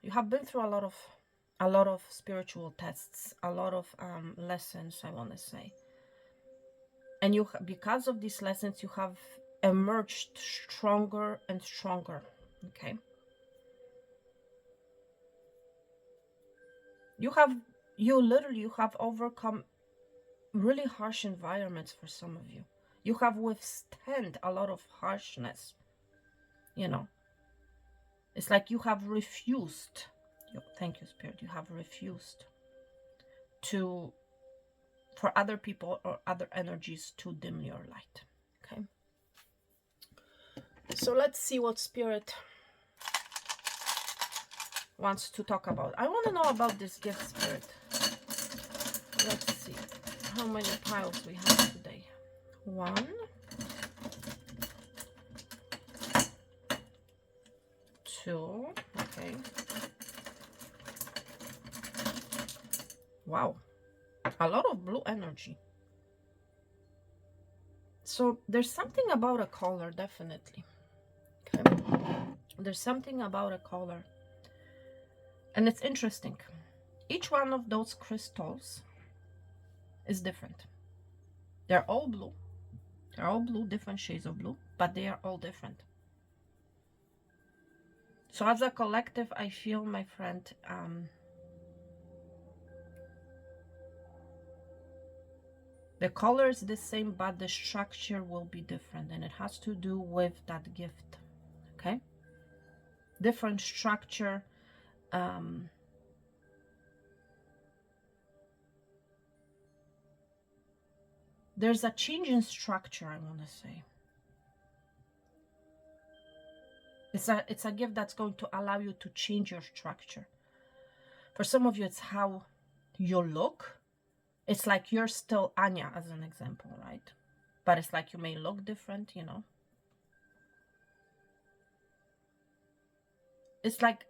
you have been through a lot of spiritual tests, a lot of lessons, I want to say. And because of these lessons, you have emerged stronger and stronger, okay? You have overcome really harsh environments for some of you. You have withstand a lot of harshness, you know. It's like you have refused. Thank you, Spirit. You have refused for other people or other energies to dim your light. Okay. So let's see what Spirit wants to talk about. I want to know about this gift, Spirit. Let's see how many piles we have today. 1, 2, okay. Wow, a lot of blue energy. So there's something about a color, definitely. Okay. There's something about a color. And it's interesting. Each one of those crystals is different. They're all blue. They're all blue, different shades of blue, but they are all different. So as a collective, I feel, my friend, the color is the same, but the structure will be different, and it has to do with that gift, okay? Different structure. There's a change in structure, I want to say. It's a gift that's going to allow you to change your structure. For some of you, it's how you look. It's like you're still Anya, as an example, right? But it's like you may look different, you know. It's like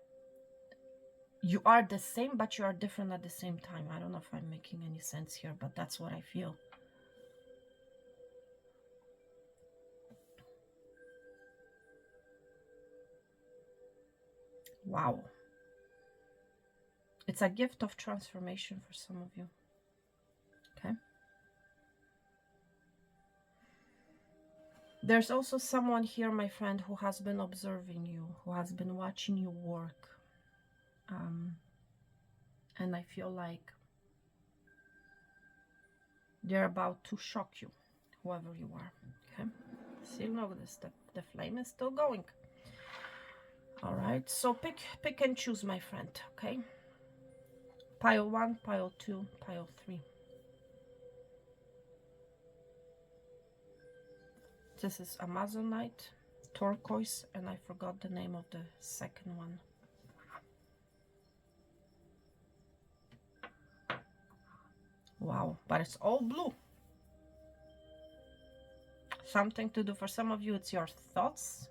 you are the same, but you are different at the same time. I don't know if I'm making any sense here, but that's what I feel. Wow. It's a gift of transformation for some of you. Okay. There's also someone here, my friend, who has been observing you, who has been watching you work. And I feel like they're about to shock you, whoever you are. Okay. Still notice the flame is still going. All right. So pick and choose, my friend. Okay. Pile 1, pile 2, pile 3. This is Amazonite, turquoise, and I forgot the name of the second one. Wow, but it's all blue. Something to do. For some of you, it's your thoughts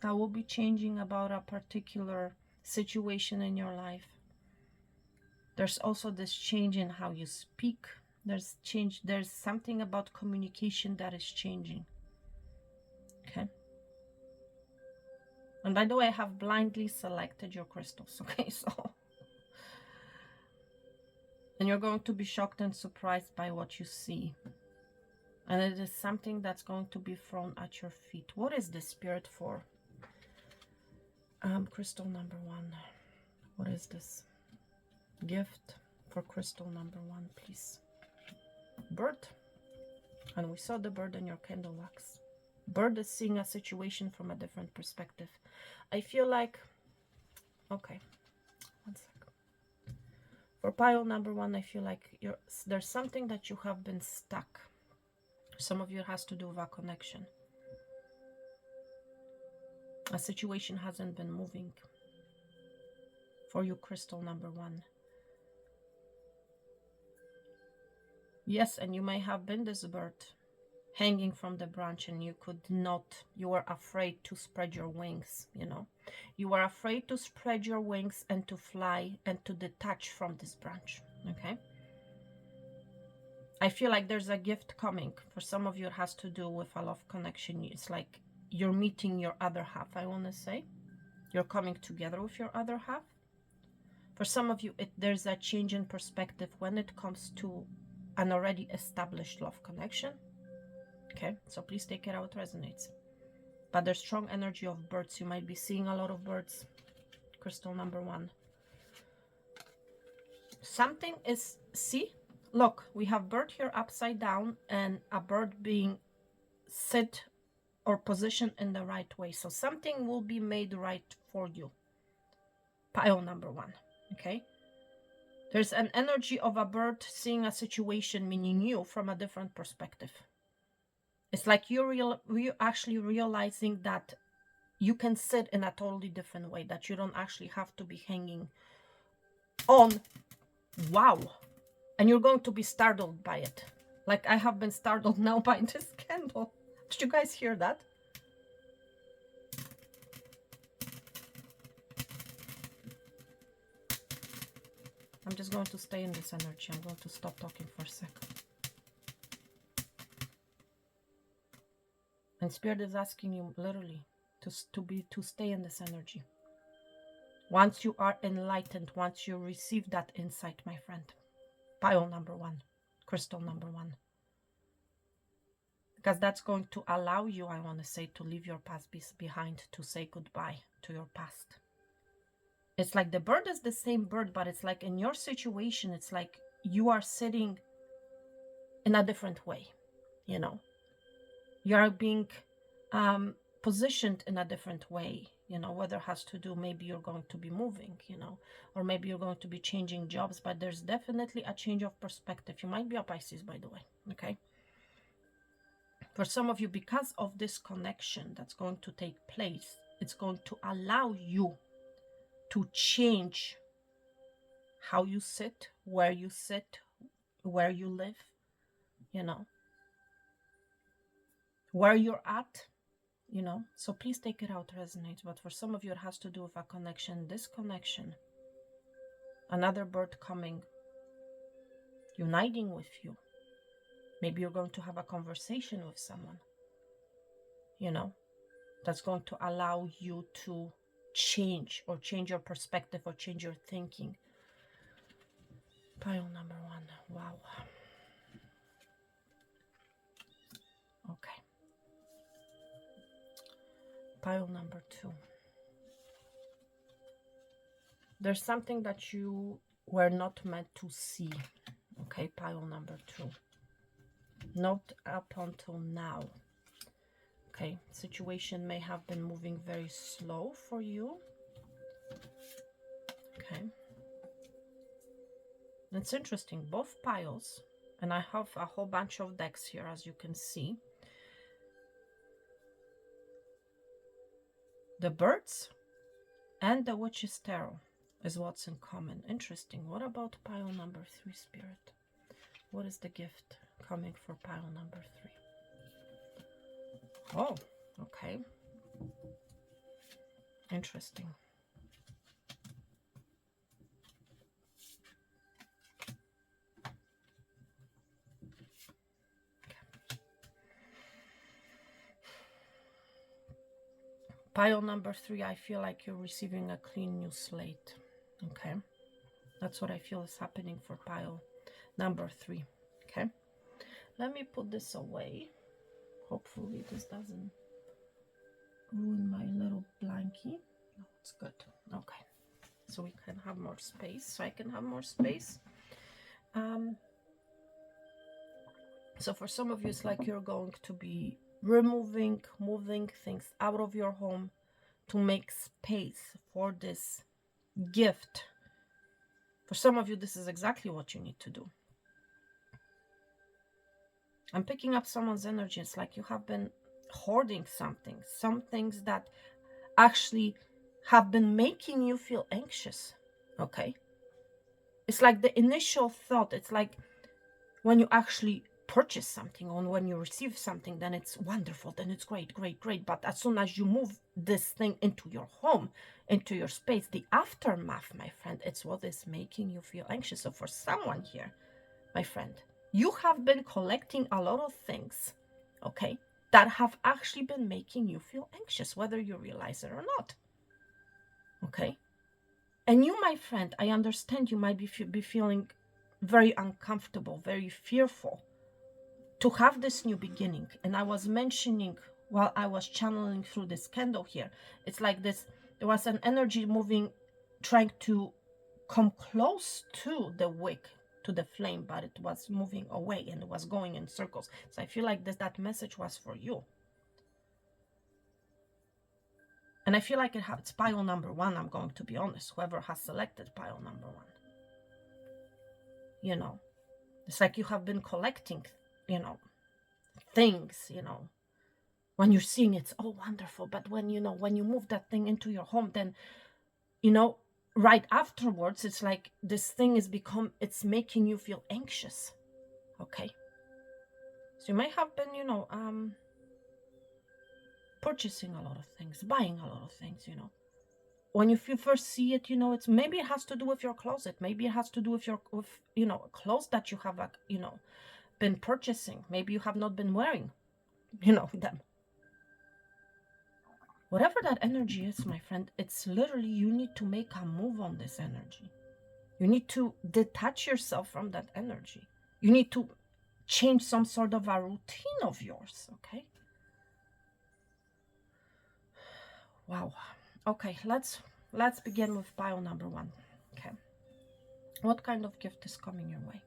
that will be changing about a particular situation in your life. There's also this change in how you speak. There's something about communication that is changing. Okay. And by the way, I have blindly selected your crystals. Okay, so. And you're going to be shocked and surprised by what you see. And it is something that's going to be thrown at your feet. What is the Spirit for? Crystal number 1. What is this? Gift for crystal number 1, please. Bird. And we saw the bird in your candle wax. Bird is seeing a situation from a different perspective. I feel like, okay, one second. For pile number 1, I feel like there's something that you have been stuck. Some of you has to do with a connection. A situation hasn't been moving for you, crystal number 1. Yes, and you may have been this bird hanging from the branch, and you could not, you were afraid to spread your wings, you know. You were afraid to spread your wings and to fly and to detach from this branch, okay? I feel like there's a gift coming. For some of you, it has to do with a love connection. It's like you're meeting your other half, I want to say. You're coming together with your other half. For some of you, there's a change in perspective when it comes to an already established love connection. Okay, so please take it how it resonates. But there's strong energy of birds. You might be seeing a lot of birds. Crystal number 1. Something is, see? Look, we have bird here upside down and a bird being sit or positioned in the right way. So something will be made right for you. Pile number 1, okay? There's an energy of a bird seeing a situation, meaning you, from a different perspective. It's like you're actually realizing that you can sit in a totally different way, that you don't actually have to be hanging on. Wow. And you're going to be startled by it. Like I have been startled now by this candle. Did you guys hear that? I'm just going to stay in this energy. I'm going to stop talking for a second. And Spirit is asking you literally to stay in this energy. Once you are enlightened, once you receive that insight, my friend. Pile number 1, crystal number 1. Because that's going to allow you, I want to say, to leave your past behind, to say goodbye to your past. It's like the bird is the same bird, but it's like in your situation, it's like you are sitting in a different way, you know. You are being positioned in a different way, you know, whether it has to do, maybe you're going to be moving, you know, or maybe you're going to be changing jobs, but there's definitely a change of perspective. You might be a Pisces, by the way, okay? For some of you, because of this connection that's going to take place, it's going to allow you to change how you sit, where you live, you know, where you're at, you know. So please take it out, resonates. But for some of you, it has to do with a connection, this connection, another bird coming, uniting with you. Maybe you're going to have a conversation with someone, you know, that's going to allow you to change your perspective or change your thinking. Pile number 1. Wow. Okay. Pile number 2. There's something that you were not meant to see. Okay, pile number 2. Not up until now. Okay, situation may have been moving very slow for you. Okay. It's interesting, both piles, and I have a whole bunch of decks here, as you can see. The birds and the witch's tarot is what's in common. Interesting. What about pile number 3, Spirit? What is the gift coming for pile number 3? Oh, okay. Interesting. Pile number 3, I feel like you're receiving a clean new slate. Okay. That's what I feel is happening for pile number 3. Okay. Let me put this away. Hopefully this doesn't ruin my little blankie. No, it's good. Okay. So we can have more space. So I can have more space. So for some of you, it's like you're going to be moving things out of your home to make space for this gift. For some of you, this is exactly what you need to do. I'm picking up someone's energy. It's like you have been hoarding something, some things that actually have been making you feel anxious. Okay, it's like the initial thought, it's like when you actually purchase something or when you receive something, then it's wonderful, then it's great, great, great. But as soon as you move this thing into your home, into your space, the aftermath, my friend, it's what is making you feel anxious. So for someone here, my friend, you have been collecting a lot of things, okay, that have actually been making you feel anxious, whether you realize it or not. Okay. And you, my friend, I understand you might be feeling very uncomfortable, very fearful to have this new beginning. And I was mentioning while I was channeling through this candle here, it's like this, there was an energy moving, trying to come close to the wick, to the flame, but it was moving away and it was going in circles. So I feel like that message was for you. And I feel like it's pile number 1, I'm going to be honest, whoever has selected pile number 1. You know, it's like you have been collecting, you know, things, you know. When you're seeing it's all wonderful, but when, you know, when you move that thing into your home, then, you know, right afterwards, it's like this thing it's making you feel anxious. Okay. So you may have been, you know, purchasing a lot of things, buying a lot of things, you know. When you first see it, you know, it's maybe it has to do with your closet. Maybe it has to do with you know, clothes that you have, you know, been purchasing. Maybe you have not been wearing, you know, them. Whatever that energy is, my friend, it's literally, you need to make a move on this energy. You need to detach yourself from that energy. You need to change some sort of a routine of yours, okay? Wow. Okay, let's begin with pile number 1. Okay. What kind of gift is coming your way?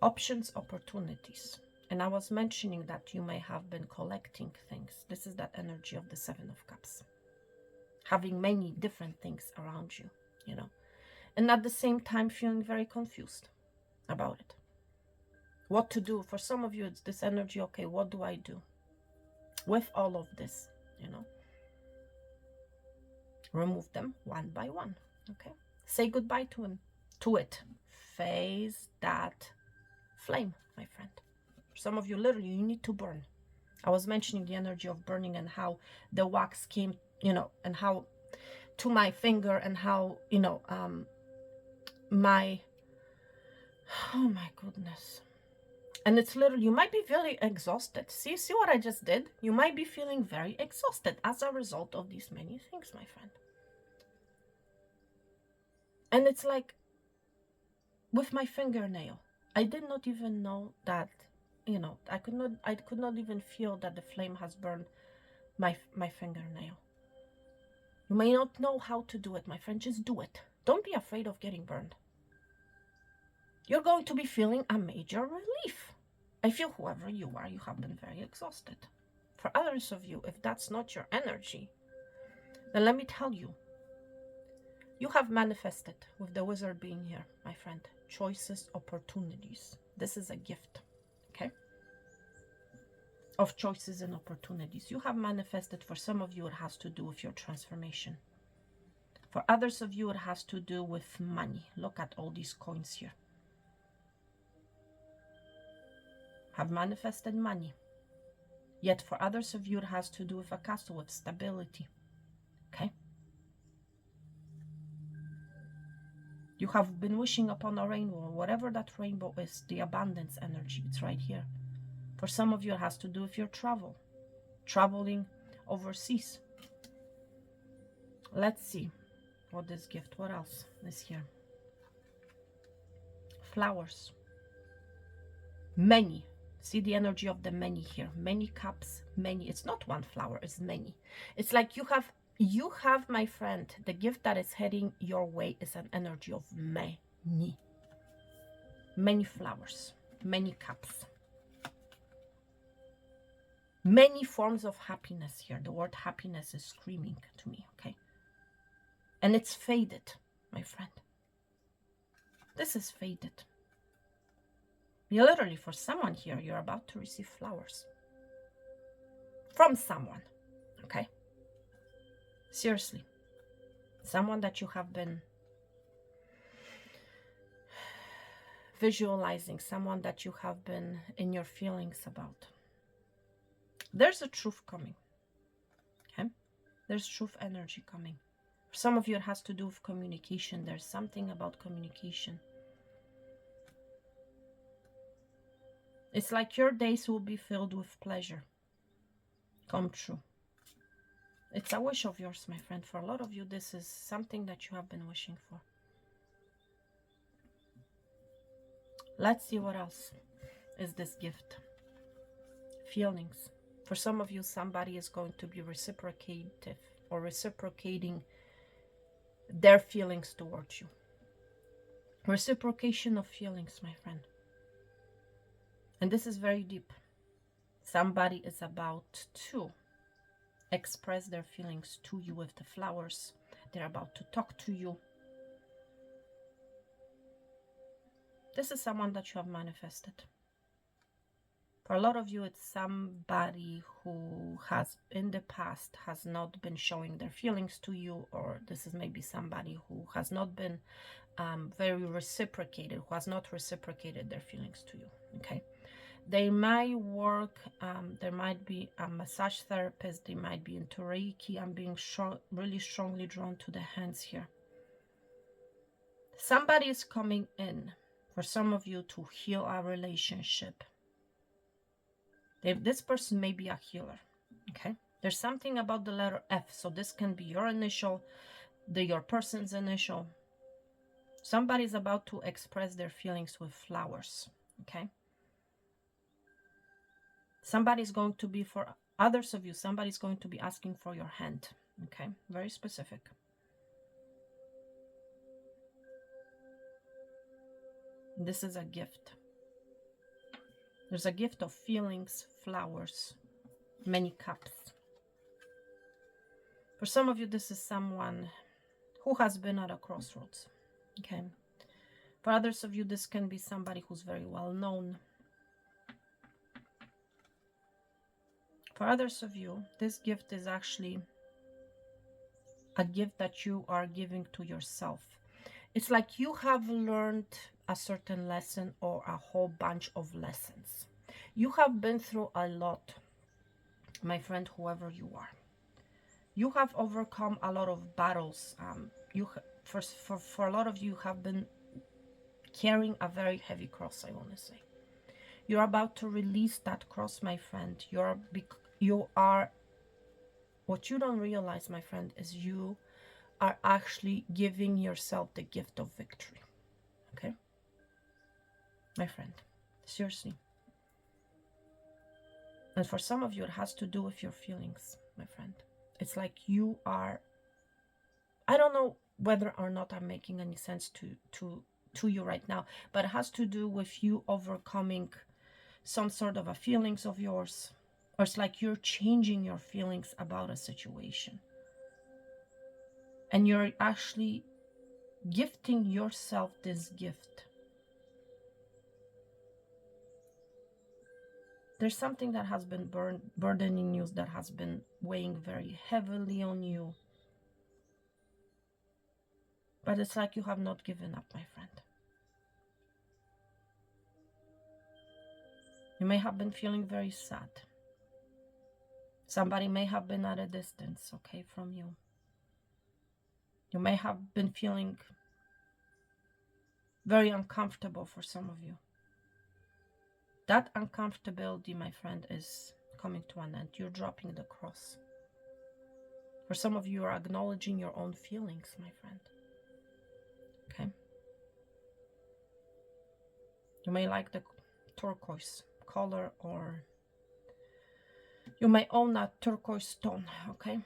Options, opportunities. And I was mentioning that you may have been collecting things. This is that energy of the 7 of Cups. Having many different things around you, you know. And at the same time feeling very confused about it. What to do. For some of you, it's this energy, okay, what do I do with all of this, you know? Remove them one by one, okay? Say goodbye to it. Face that flame, my friend. For some of you, literally, you need to burn. I was mentioning the energy of burning and how the wax came, you know, and how to my finger and how, you know, oh my goodness. And it's literally, you might be very exhausted. See what I just did? You might be feeling very exhausted as a result of these many things, my friend. And it's like, with my fingernail, I did not even know that, you know, I could not even feel that the flame has burned my fingernail. You may not know how to do it, my friend, just do it. Don't be afraid of getting burned. You're going to be feeling a major relief. I feel whoever you are, you have been very exhausted. For others of you, if that's not your energy, then let me tell you, you have manifested with the wizard being here, my friend. Choices, opportunities. This is a gift, okay? Of choices and opportunities. You have manifested. For some of you, it has to do with your transformation. For others of you, it has to do with money. Look at all these coins here. Have manifested money. Yet for others of you, it has to do with a castle, with stability. Okay? You have been wishing upon a rainbow, whatever that rainbow is, the abundance energy, it's right here. For some of you, it has to do with your travel, traveling overseas. Let's see what this gift, what else is here? Flowers. Many. See the energy of the many here. Many cups, many. It's not one flower, it's many. It's like you have, my friend, the gift that is heading your way is an energy of many. Many flowers, many cups. Many forms of happiness here. The word happiness is screaming to me, okay? And it's faded, my friend. This is faded. Literally, for someone here, you're about to receive flowers. from someone, okay? Seriously, someone that you have been visualizing, someone that you have been in your feelings about. There's a truth coming, okay? There's truth energy coming. For some of you, it has to do with communication. There's something about communication. It's like your days will be filled with pleasure. Come true. It's a wish of yours, my friend. For a lot of you, this is something that you have been wishing for. Let's see what else is this gift. Feelings. For some of you, somebody is going to be reciprocative or reciprocating their feelings towards you. Reciprocation of feelings, my friend. And this is very deep. Somebody is about to express their feelings to you with the flowers. They're about to talk to you. This is someone that you have manifested. For a lot of you, it's somebody who has in the past has not been showing their feelings to you, or this is maybe somebody who has not been very reciprocated, who has not reciprocated their feelings to you, okay? They might work, there might be a massage therapist, they might be into Reiki. I'm being really strongly drawn to the hands here. Somebody is coming in, for some of you, to heal a relationship. This person may be a healer, okay? There's something about the letter F, so this can be your initial, your person's initial. Somebody's about to express their feelings with flowers, okay? Somebody's going to be, for others of you, somebody's going to be asking for your hand, okay? Very specific. This is a gift. There's a gift of feelings, flowers, many cups. For some of you, this is someone who has been at a crossroads, okay? For others of you, this can be somebody who's very well known. For others of you, this gift is actually a gift that you are giving to yourself. It's like you have learned a certain lesson or a whole bunch of lessons. You have been through a lot, my friend, whoever you are. You have overcome a lot of battles. For a lot of you have been carrying a very heavy cross, I want to say. You're about to release that cross, my friend. You are, what you don't realize, my friend, is you are actually giving yourself the gift of victory. Okay? My friend, seriously. And for some of you, it has to do with your feelings, my friend. It's like you are, I don't know whether or not I'm making any sense to you right now, but it has to do with you overcoming some sort of a feelings of yours, or it's like you're changing your feelings about a situation. And you're actually gifting yourself this gift. There's something that has been burdening you, that has been weighing very heavily on you. But it's like you have not given up, my friend. You may have been feeling very sad. Somebody may have been at a distance, okay, from you. You may have been feeling very uncomfortable for some of you. That uncomfortability, my friend, is coming to an end. You're dropping the cross. For some of you, are acknowledging your own feelings, my friend. Okay? You may like the turquoise color, or you may own a turquoise stone, okay?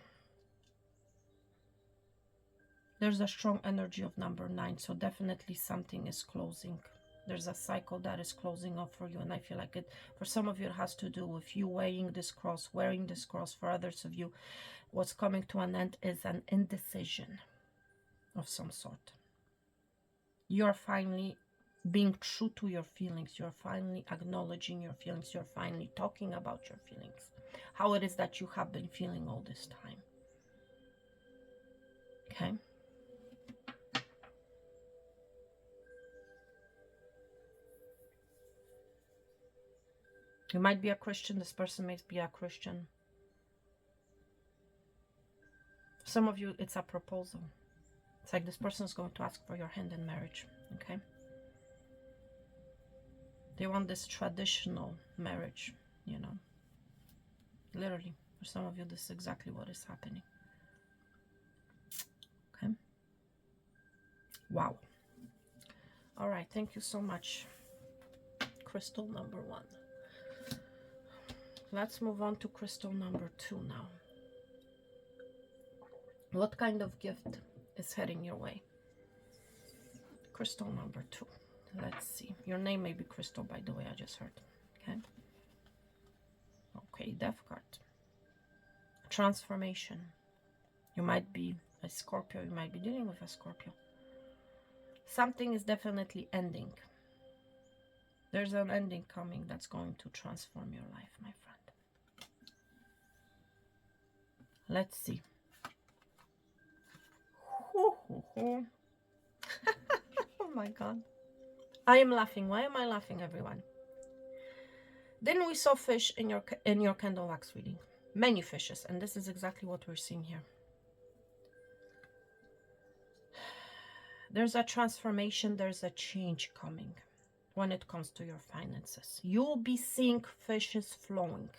There's a strong energy of number 9, so definitely something is closing. There's a cycle that is closing up for you, and I feel like it, for some of you, it has to do with you wearing this cross. For others of you, what's coming to an end is an indecision of some sort. You're finally being true to your feelings. You're finally acknowledging your feelings. You're finally talking about your feelings. how it is that you have been feeling all this time. Okay. You might be a Christian. This person may be a Christian. Some of you, it's a proposal. It's like this person is going to ask for your hand in marriage. Okay. They want this traditional marriage, you know. Literally, for some of you, this is exactly what is happening. Okay. Wow. All right. Thank you so much. Crystal number 1. Let's move on to crystal number 2 now. What kind of gift is heading your way? Crystal number 2. Let's see. Your name may be Crystal, by the way, I just heard. Okay. Okay, Death card. Transformation. You might be a Scorpio. You might be dealing with a Scorpio. Something is definitely ending. There's an ending coming that's going to transform your life, my friend. Let's see. Oh my God. I am laughing. Why am I laughing, everyone? Then we saw fish in your Candlewax reading. Many fishes. And this is exactly what we're seeing here. There's a transformation. There's a change coming when it comes to your finances. You'll be seeing fishes flowing.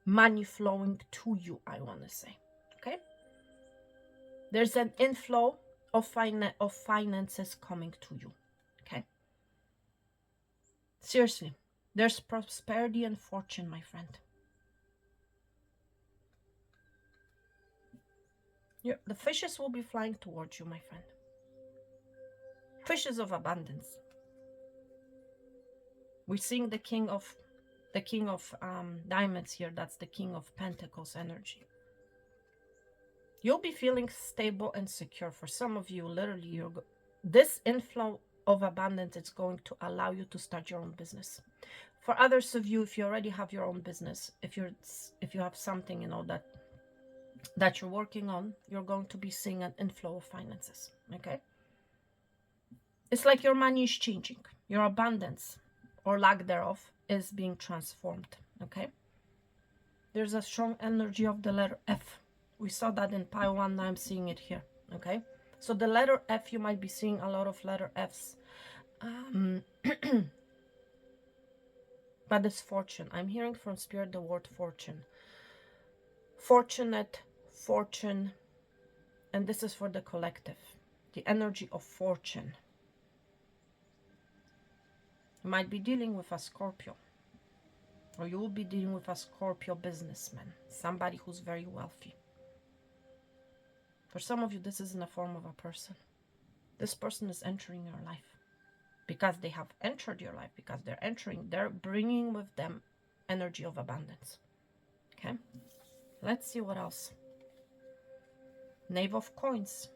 Money flowing to you, I want to say. Okay? There's an inflow of finances coming to you. Okay? Seriously. There's prosperity and fortune, my friend. The fishes will be flying towards you, my friend. Fishes of abundance. We're seeing the king of diamonds here. That's the King of Pentacles energy. You'll be feeling stable and secure. For some of you, literally, this inflow of abundance is going to allow you to start your own business. For others of you, if you already have your own business, if you have something, you know, that you're working on, you're going to be seeing an inflow of finances. Okay? It's like your money is changing. Your abundance, or lack thereof, is being transformed. Okay? There's a strong energy of the letter F. We saw that in pile 1, now I'm seeing it here. Okay? So the letter F, you might be seeing a lot of letter Fs. But it's fortune. I'm hearing from Spirit the word fortune. Fortunate, fortune. And this is for the collective. The energy of fortune. You might be dealing with a Scorpio. Or you will be dealing with a Scorpio businessman. Somebody who's very wealthy. For some of you, this is in the form of a person. This person is entering your life. Because they have entered your life. Because they're bringing with them energy of abundance. Okay? Let's see what else. Knave of Coins.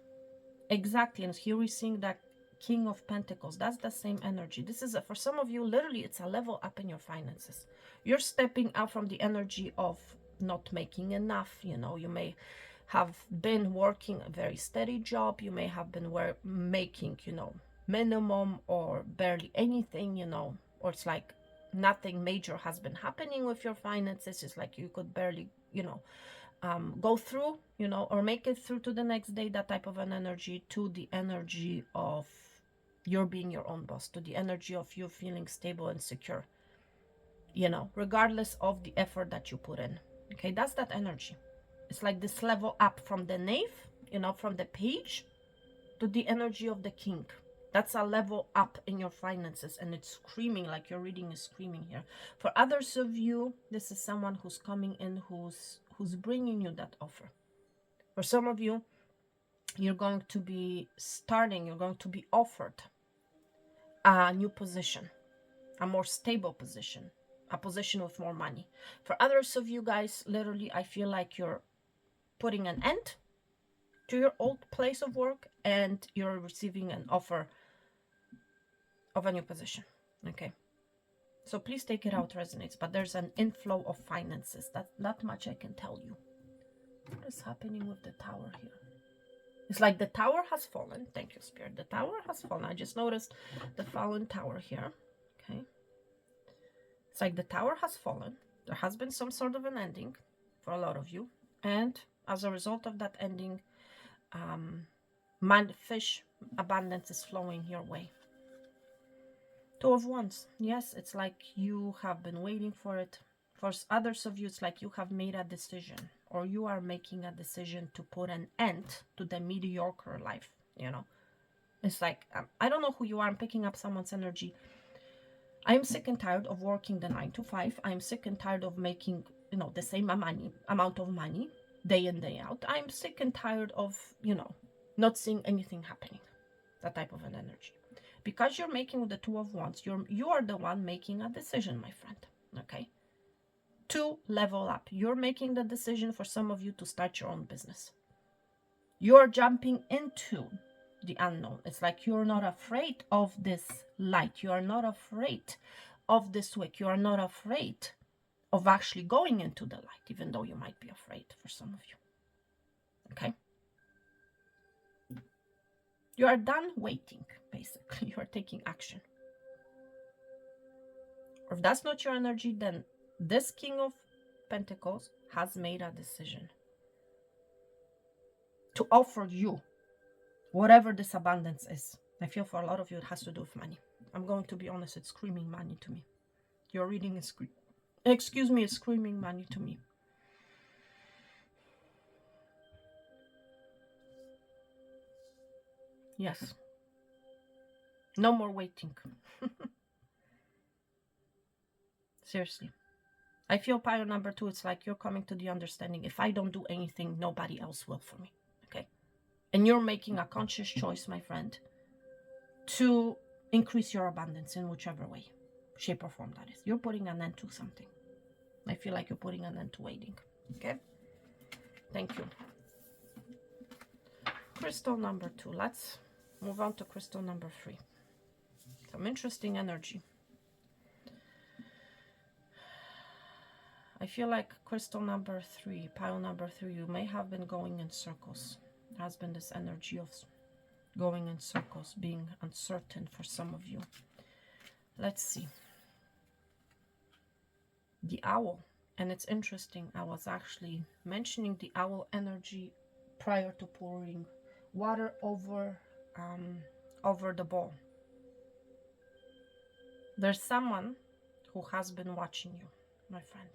Exactly. And here we're seeing that King of Pentacles. That's the same energy. This is, for some of you, literally, it's a level up in your finances. You're stepping out from the energy of not making enough. You know, you may have been working a very steady job. You may have been making, you know, minimum or barely anything, you know, or it's like nothing major has been happening with your finances. It's like you could barely, you know, go through, you know, or make it through to the next day, that type of an energy, to the energy of you're being your own boss, to the energy of you feeling stable and secure, you know, regardless of the effort that you put in. Okay, that's that energy. It's like this level up from the knave, you know, from the page to the energy of the king. That's a level up in your finances, and it's screaming, like your reading is screaming here. For others of you, this is someone who's coming in, who's bringing you that offer. For some of you, you're going to be offered a new position, a more stable position, a position with more money. For others of you guys, literally, I feel like you're putting an end to your old place of work and you're receiving an offer of a new position. Okay. So please take it out, resonates. But there's an inflow of finances. That much I can tell you. What is happening with the tower here? It's like the tower has fallen. Thank you, Spirit. The tower has fallen. I just noticed the fallen tower here. Okay. It's like the tower has fallen. There has been some sort of an ending for a lot of you. And as a result of that ending, fish abundance is flowing your way. Two of Wands. Yes, it's like you have been waiting for it. For others of you, it's like you have made a decision, or you are making a decision to put an end to the mediocre life, you know. It's like, I don't know who you are. I'm picking up someone's energy. I'm sick and tired of working the 9 to 5. I'm sick and tired of making, you know, the same amount of money day in, day out. I'm sick and tired of, you know, not seeing anything happening. That type of an energy. Because you're making the Two of Wands, you are the one making a decision, my friend. Okay? To level up. You're making the decision for some of you to start your own business. You're jumping into the unknown. It's like you're not afraid of this light. You are not afraid of this wick. You are not afraid of actually going into the light, even though you might be afraid for some of you. Okay? You are done waiting, basically. You are taking action. Or if that's not your energy, then this King of Pentacles has made a decision to offer you whatever this abundance is. I feel for a lot of you it has to do with money. I'm going to be honest, it's screaming money to me. Your reading is it's screaming money to me. Yes. No more waiting. Seriously. I feel pile number 2, it's like you're coming to the understanding, if I don't do anything, nobody else will for me. Okay? And you're making a conscious choice, my friend, to increase your abundance in whichever way, shape or form that is. You're putting an end to something. I feel like you're putting an end to waiting. Okay? Thank you. Crystal number 2. Let's move on to crystal number 3. Some interesting energy. I feel like crystal number 3, pile number 3, you may have been going in circles. There has been this energy of going in circles, being uncertain for some of you. Let's see. The owl. And it's interesting, I was actually mentioning the owl energy prior to pouring water over the ball. There's someone who has been watching you, my friend,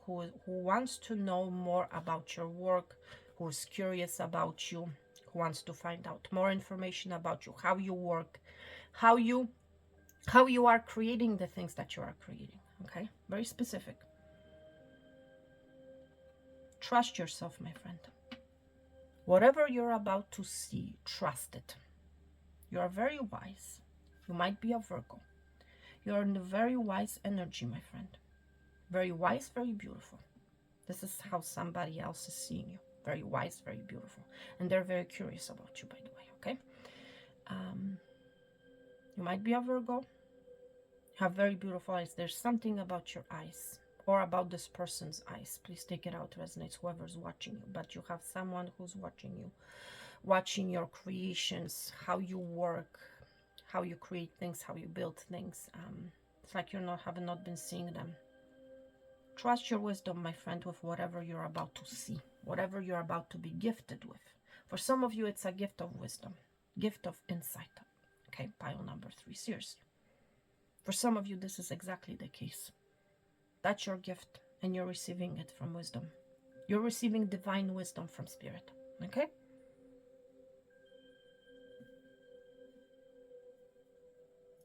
who wants to know more about your work, who is curious about you, who wants to find out more information about you, how you work, how you are creating the things that you are creating. Okay, very specific. Trust yourself, my friend. Whatever you're about to see, trust it. You are very wise. You might be a Virgo. You are in a very wise energy, my friend. Very wise, very beautiful. This is how somebody else is seeing you. Very wise, very beautiful. And they're very curious about you, by the way, okay? You might be a Virgo. You have very beautiful eyes. There's something about your eyes or about this person's eyes. Please take it out, resonates, whoever's watching you. But you have someone who's watching you, watching your creations, how you work, how you create things, how you build things. It's like you have not been seeing them. Trust your wisdom, my friend, with whatever you're about to see, whatever you're about to be gifted with. For some of you, it's a gift of wisdom, gift of insight. Okay, pile number 3, seriously. For some of you, this is exactly the case. That's your gift, and you're receiving it from wisdom. You're receiving divine wisdom from Spirit, okay?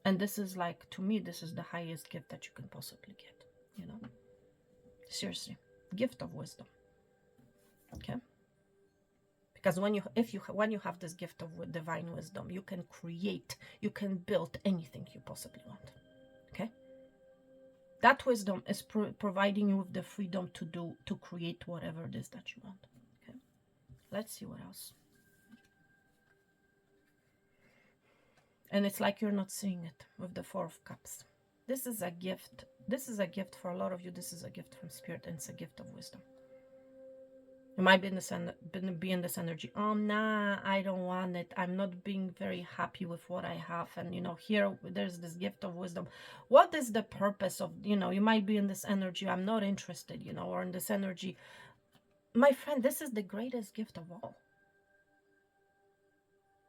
And this is like, to me, this is the highest gift that you can possibly get, you know? Seriously, gift of wisdom, okay? Because when you have this gift of divine wisdom, you can create, you can build anything you possibly want, okay? That wisdom is providing you with the freedom to create whatever it is that you want, okay? Let's see what else. And it's like you're not seeing it with the 4 of Cups. This is a gift. This is a gift for a lot of you. This is a gift from Spirit, and it's a gift of wisdom. You might be in this energy. Oh, nah, I don't want it. I'm not being very happy with what I have. And, you know, here, there's this gift of wisdom. What is the purpose of, you know, you might be in this energy. I'm not interested, you know, or in this energy. My friend, this is the greatest gift of all.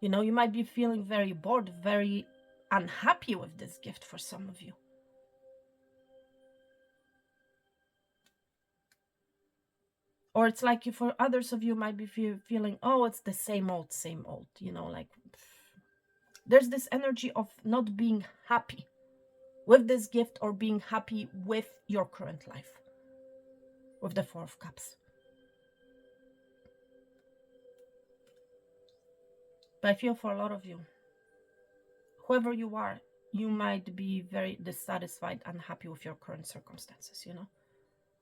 You know, you might be feeling very bored, very unhappy with this gift for some of you. Or it's like for others of you might be feeling, oh, it's the same old, you know, like there's this energy of not being happy with this gift or being happy with your current life, with the Four of Cups. But I feel for a lot of you, whoever you are, you might be very dissatisfied, unhappy with your current circumstances, you know,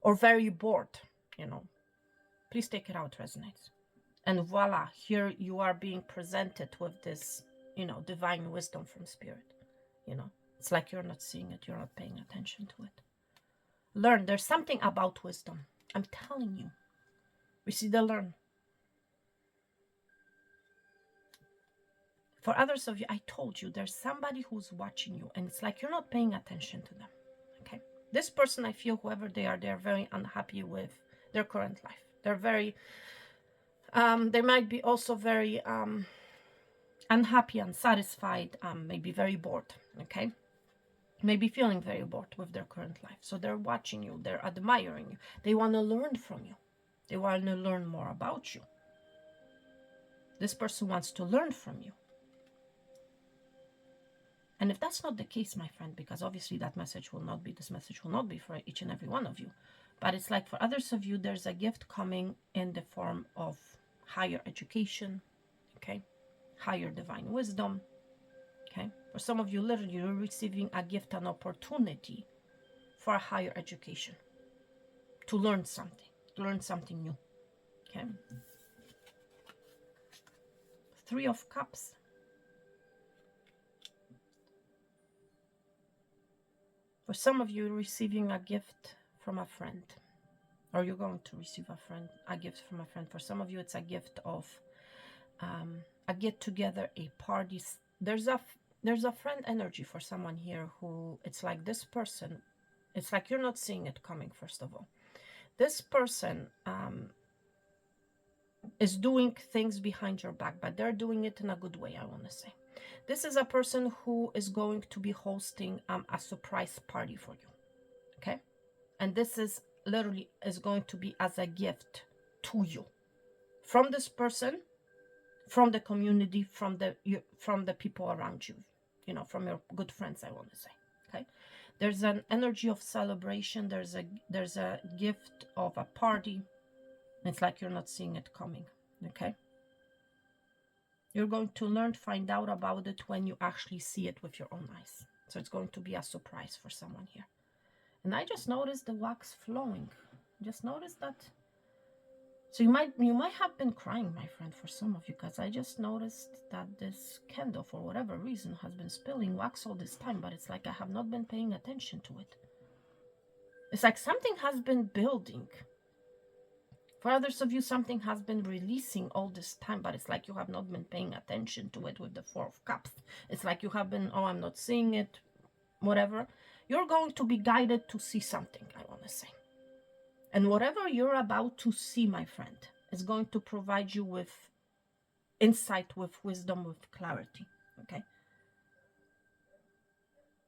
or very bored, you know. Please take it out, resonates. And voila, here you are being presented with this, you know, divine wisdom from Spirit. You know, it's like you're not seeing it, you're not paying attention to it. Learn, there's something about wisdom. I'm telling you. We see the learn. For others of you, I told you, there's somebody who's watching you, and it's like you're not paying attention to them. Okay? This person, I feel, whoever they are, they're very unhappy with their current life. They're very, they might be also very unhappy, unsatisfied, maybe very bored, okay? Maybe feeling very bored with their current life. So they're watching you, they're admiring you. They want to learn from you. They want to learn more about you. This person wants to learn from you. And if that's not the case, my friend, because obviously this message will not be for each and every one of you. But it's like for others of you, there's a gift coming in the form of higher education, okay? Higher divine wisdom, okay? For some of you, literally, you're receiving a gift, an opportunity for a higher education, to learn something new, okay? Three of Cups. For some of you, receiving a gift from a friend, or you're going to receive a gift from a friend. For some of you, it's a gift of a get together, a party. There's a friend energy for someone here who, it's like this person, it's like you're not seeing it coming. First of all, this person is doing things behind your back, but they're doing it in a good way, I want to say. This is a person who is going to be hosting a surprise party for you, okay? And this is literally is going to be as a gift to you from this person, from the community, from the people around you, you know, from your good friends, I want to say, okay? There's an energy of celebration. There's a gift of a party. It's like you're not seeing it coming, okay? You're going to learn, find out about it when you actually see it with your own eyes. So it's going to be a surprise for someone here. And I just noticed the wax flowing. Just noticed that. So you might have been crying, my friend, for some of you, because I just noticed that this candle, for whatever reason, has been spilling wax all this time, but it's like I have not been paying attention to it. It's like something has been building. For others of you, something has been releasing all this time, but it's like you have not been paying attention to it with the Four of Cups. It's like you have been, oh, I'm not seeing it, whatever. You're going to be guided to see something, I want to say. And whatever you're about to see, my friend, is going to provide you with insight, with wisdom, with clarity, okay?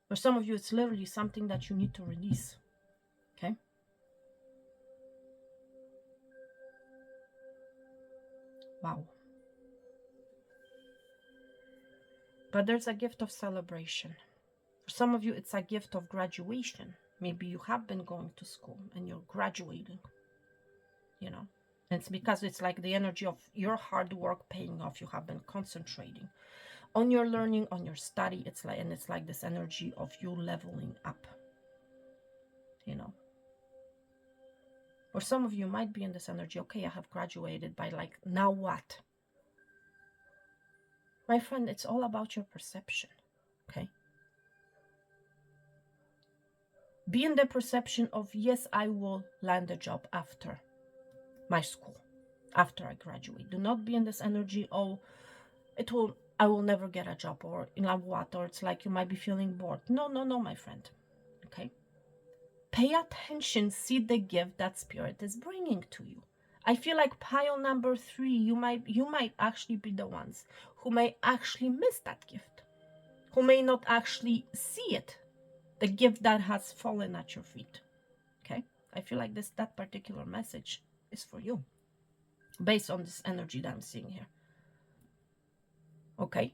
For some of you, it's literally something that you need to release, okay? Wow. But there's a gift of celebration. For some of you, it's a gift of graduation. Maybe you have been going to school and you're graduating, you know. And it's because it's like the energy of your hard work paying off. You have been concentrating on your learning, on your study. It's like this energy of you leveling up, you know. Or some of you might be in this energy, okay, I have graduated, by like, now what? My friend, it's all about your perception, okay? Be in the perception of, yes, I will land a job after my school, after I graduate. Do not be in this energy, oh, I will never get a job, or in love what, or it's like you might be feeling bored. No, no, no, my friend. Okay? Pay attention, see the gift that spirit is bringing to you. I feel like pile number 3, you might actually be the ones who may actually miss that gift, who may not actually see it, the gift that has fallen at your feet. Okay? I feel like that particular message is for you, based on this energy that I'm seeing here. Okay?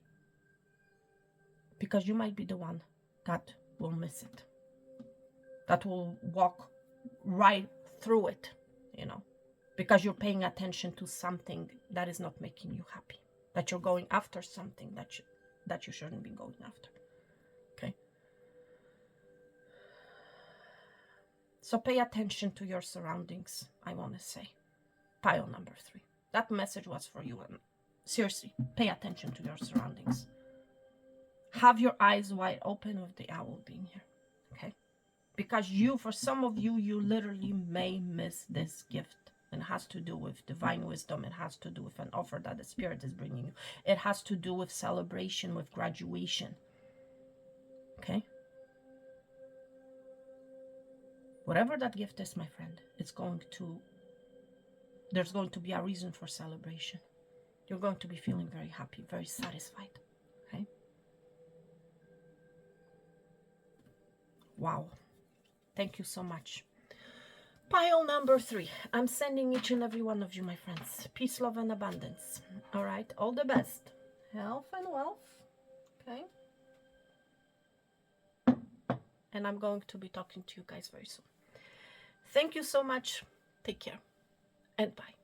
Because you might be the one that will miss it, that will walk right through it, you know, because you're paying attention to something that is not making you happy, that you're going after something that you shouldn't be going after. Okay? So pay attention to your surroundings, I want to say. Pile number 3. That message was for you. And seriously, pay attention to your surroundings. Have your eyes wide open with the owl being here. Okay? Because for some of you, you literally may miss this gift. It has to do with divine wisdom. It has to do with an offer that the spirit is bringing you. It has to do with celebration, with graduation. Okay? Whatever that gift is, my friend, there's going to be a reason for celebration. You're going to be feeling very happy, very satisfied. Okay? Wow. Thank you so much. Pile number 3. I'm sending each and every one of you, my friends, peace, love, and abundance. All right? All the best. Health and wealth. Okay? And I'm going to be talking to you guys very soon. Thank you so much. Take care. And bye.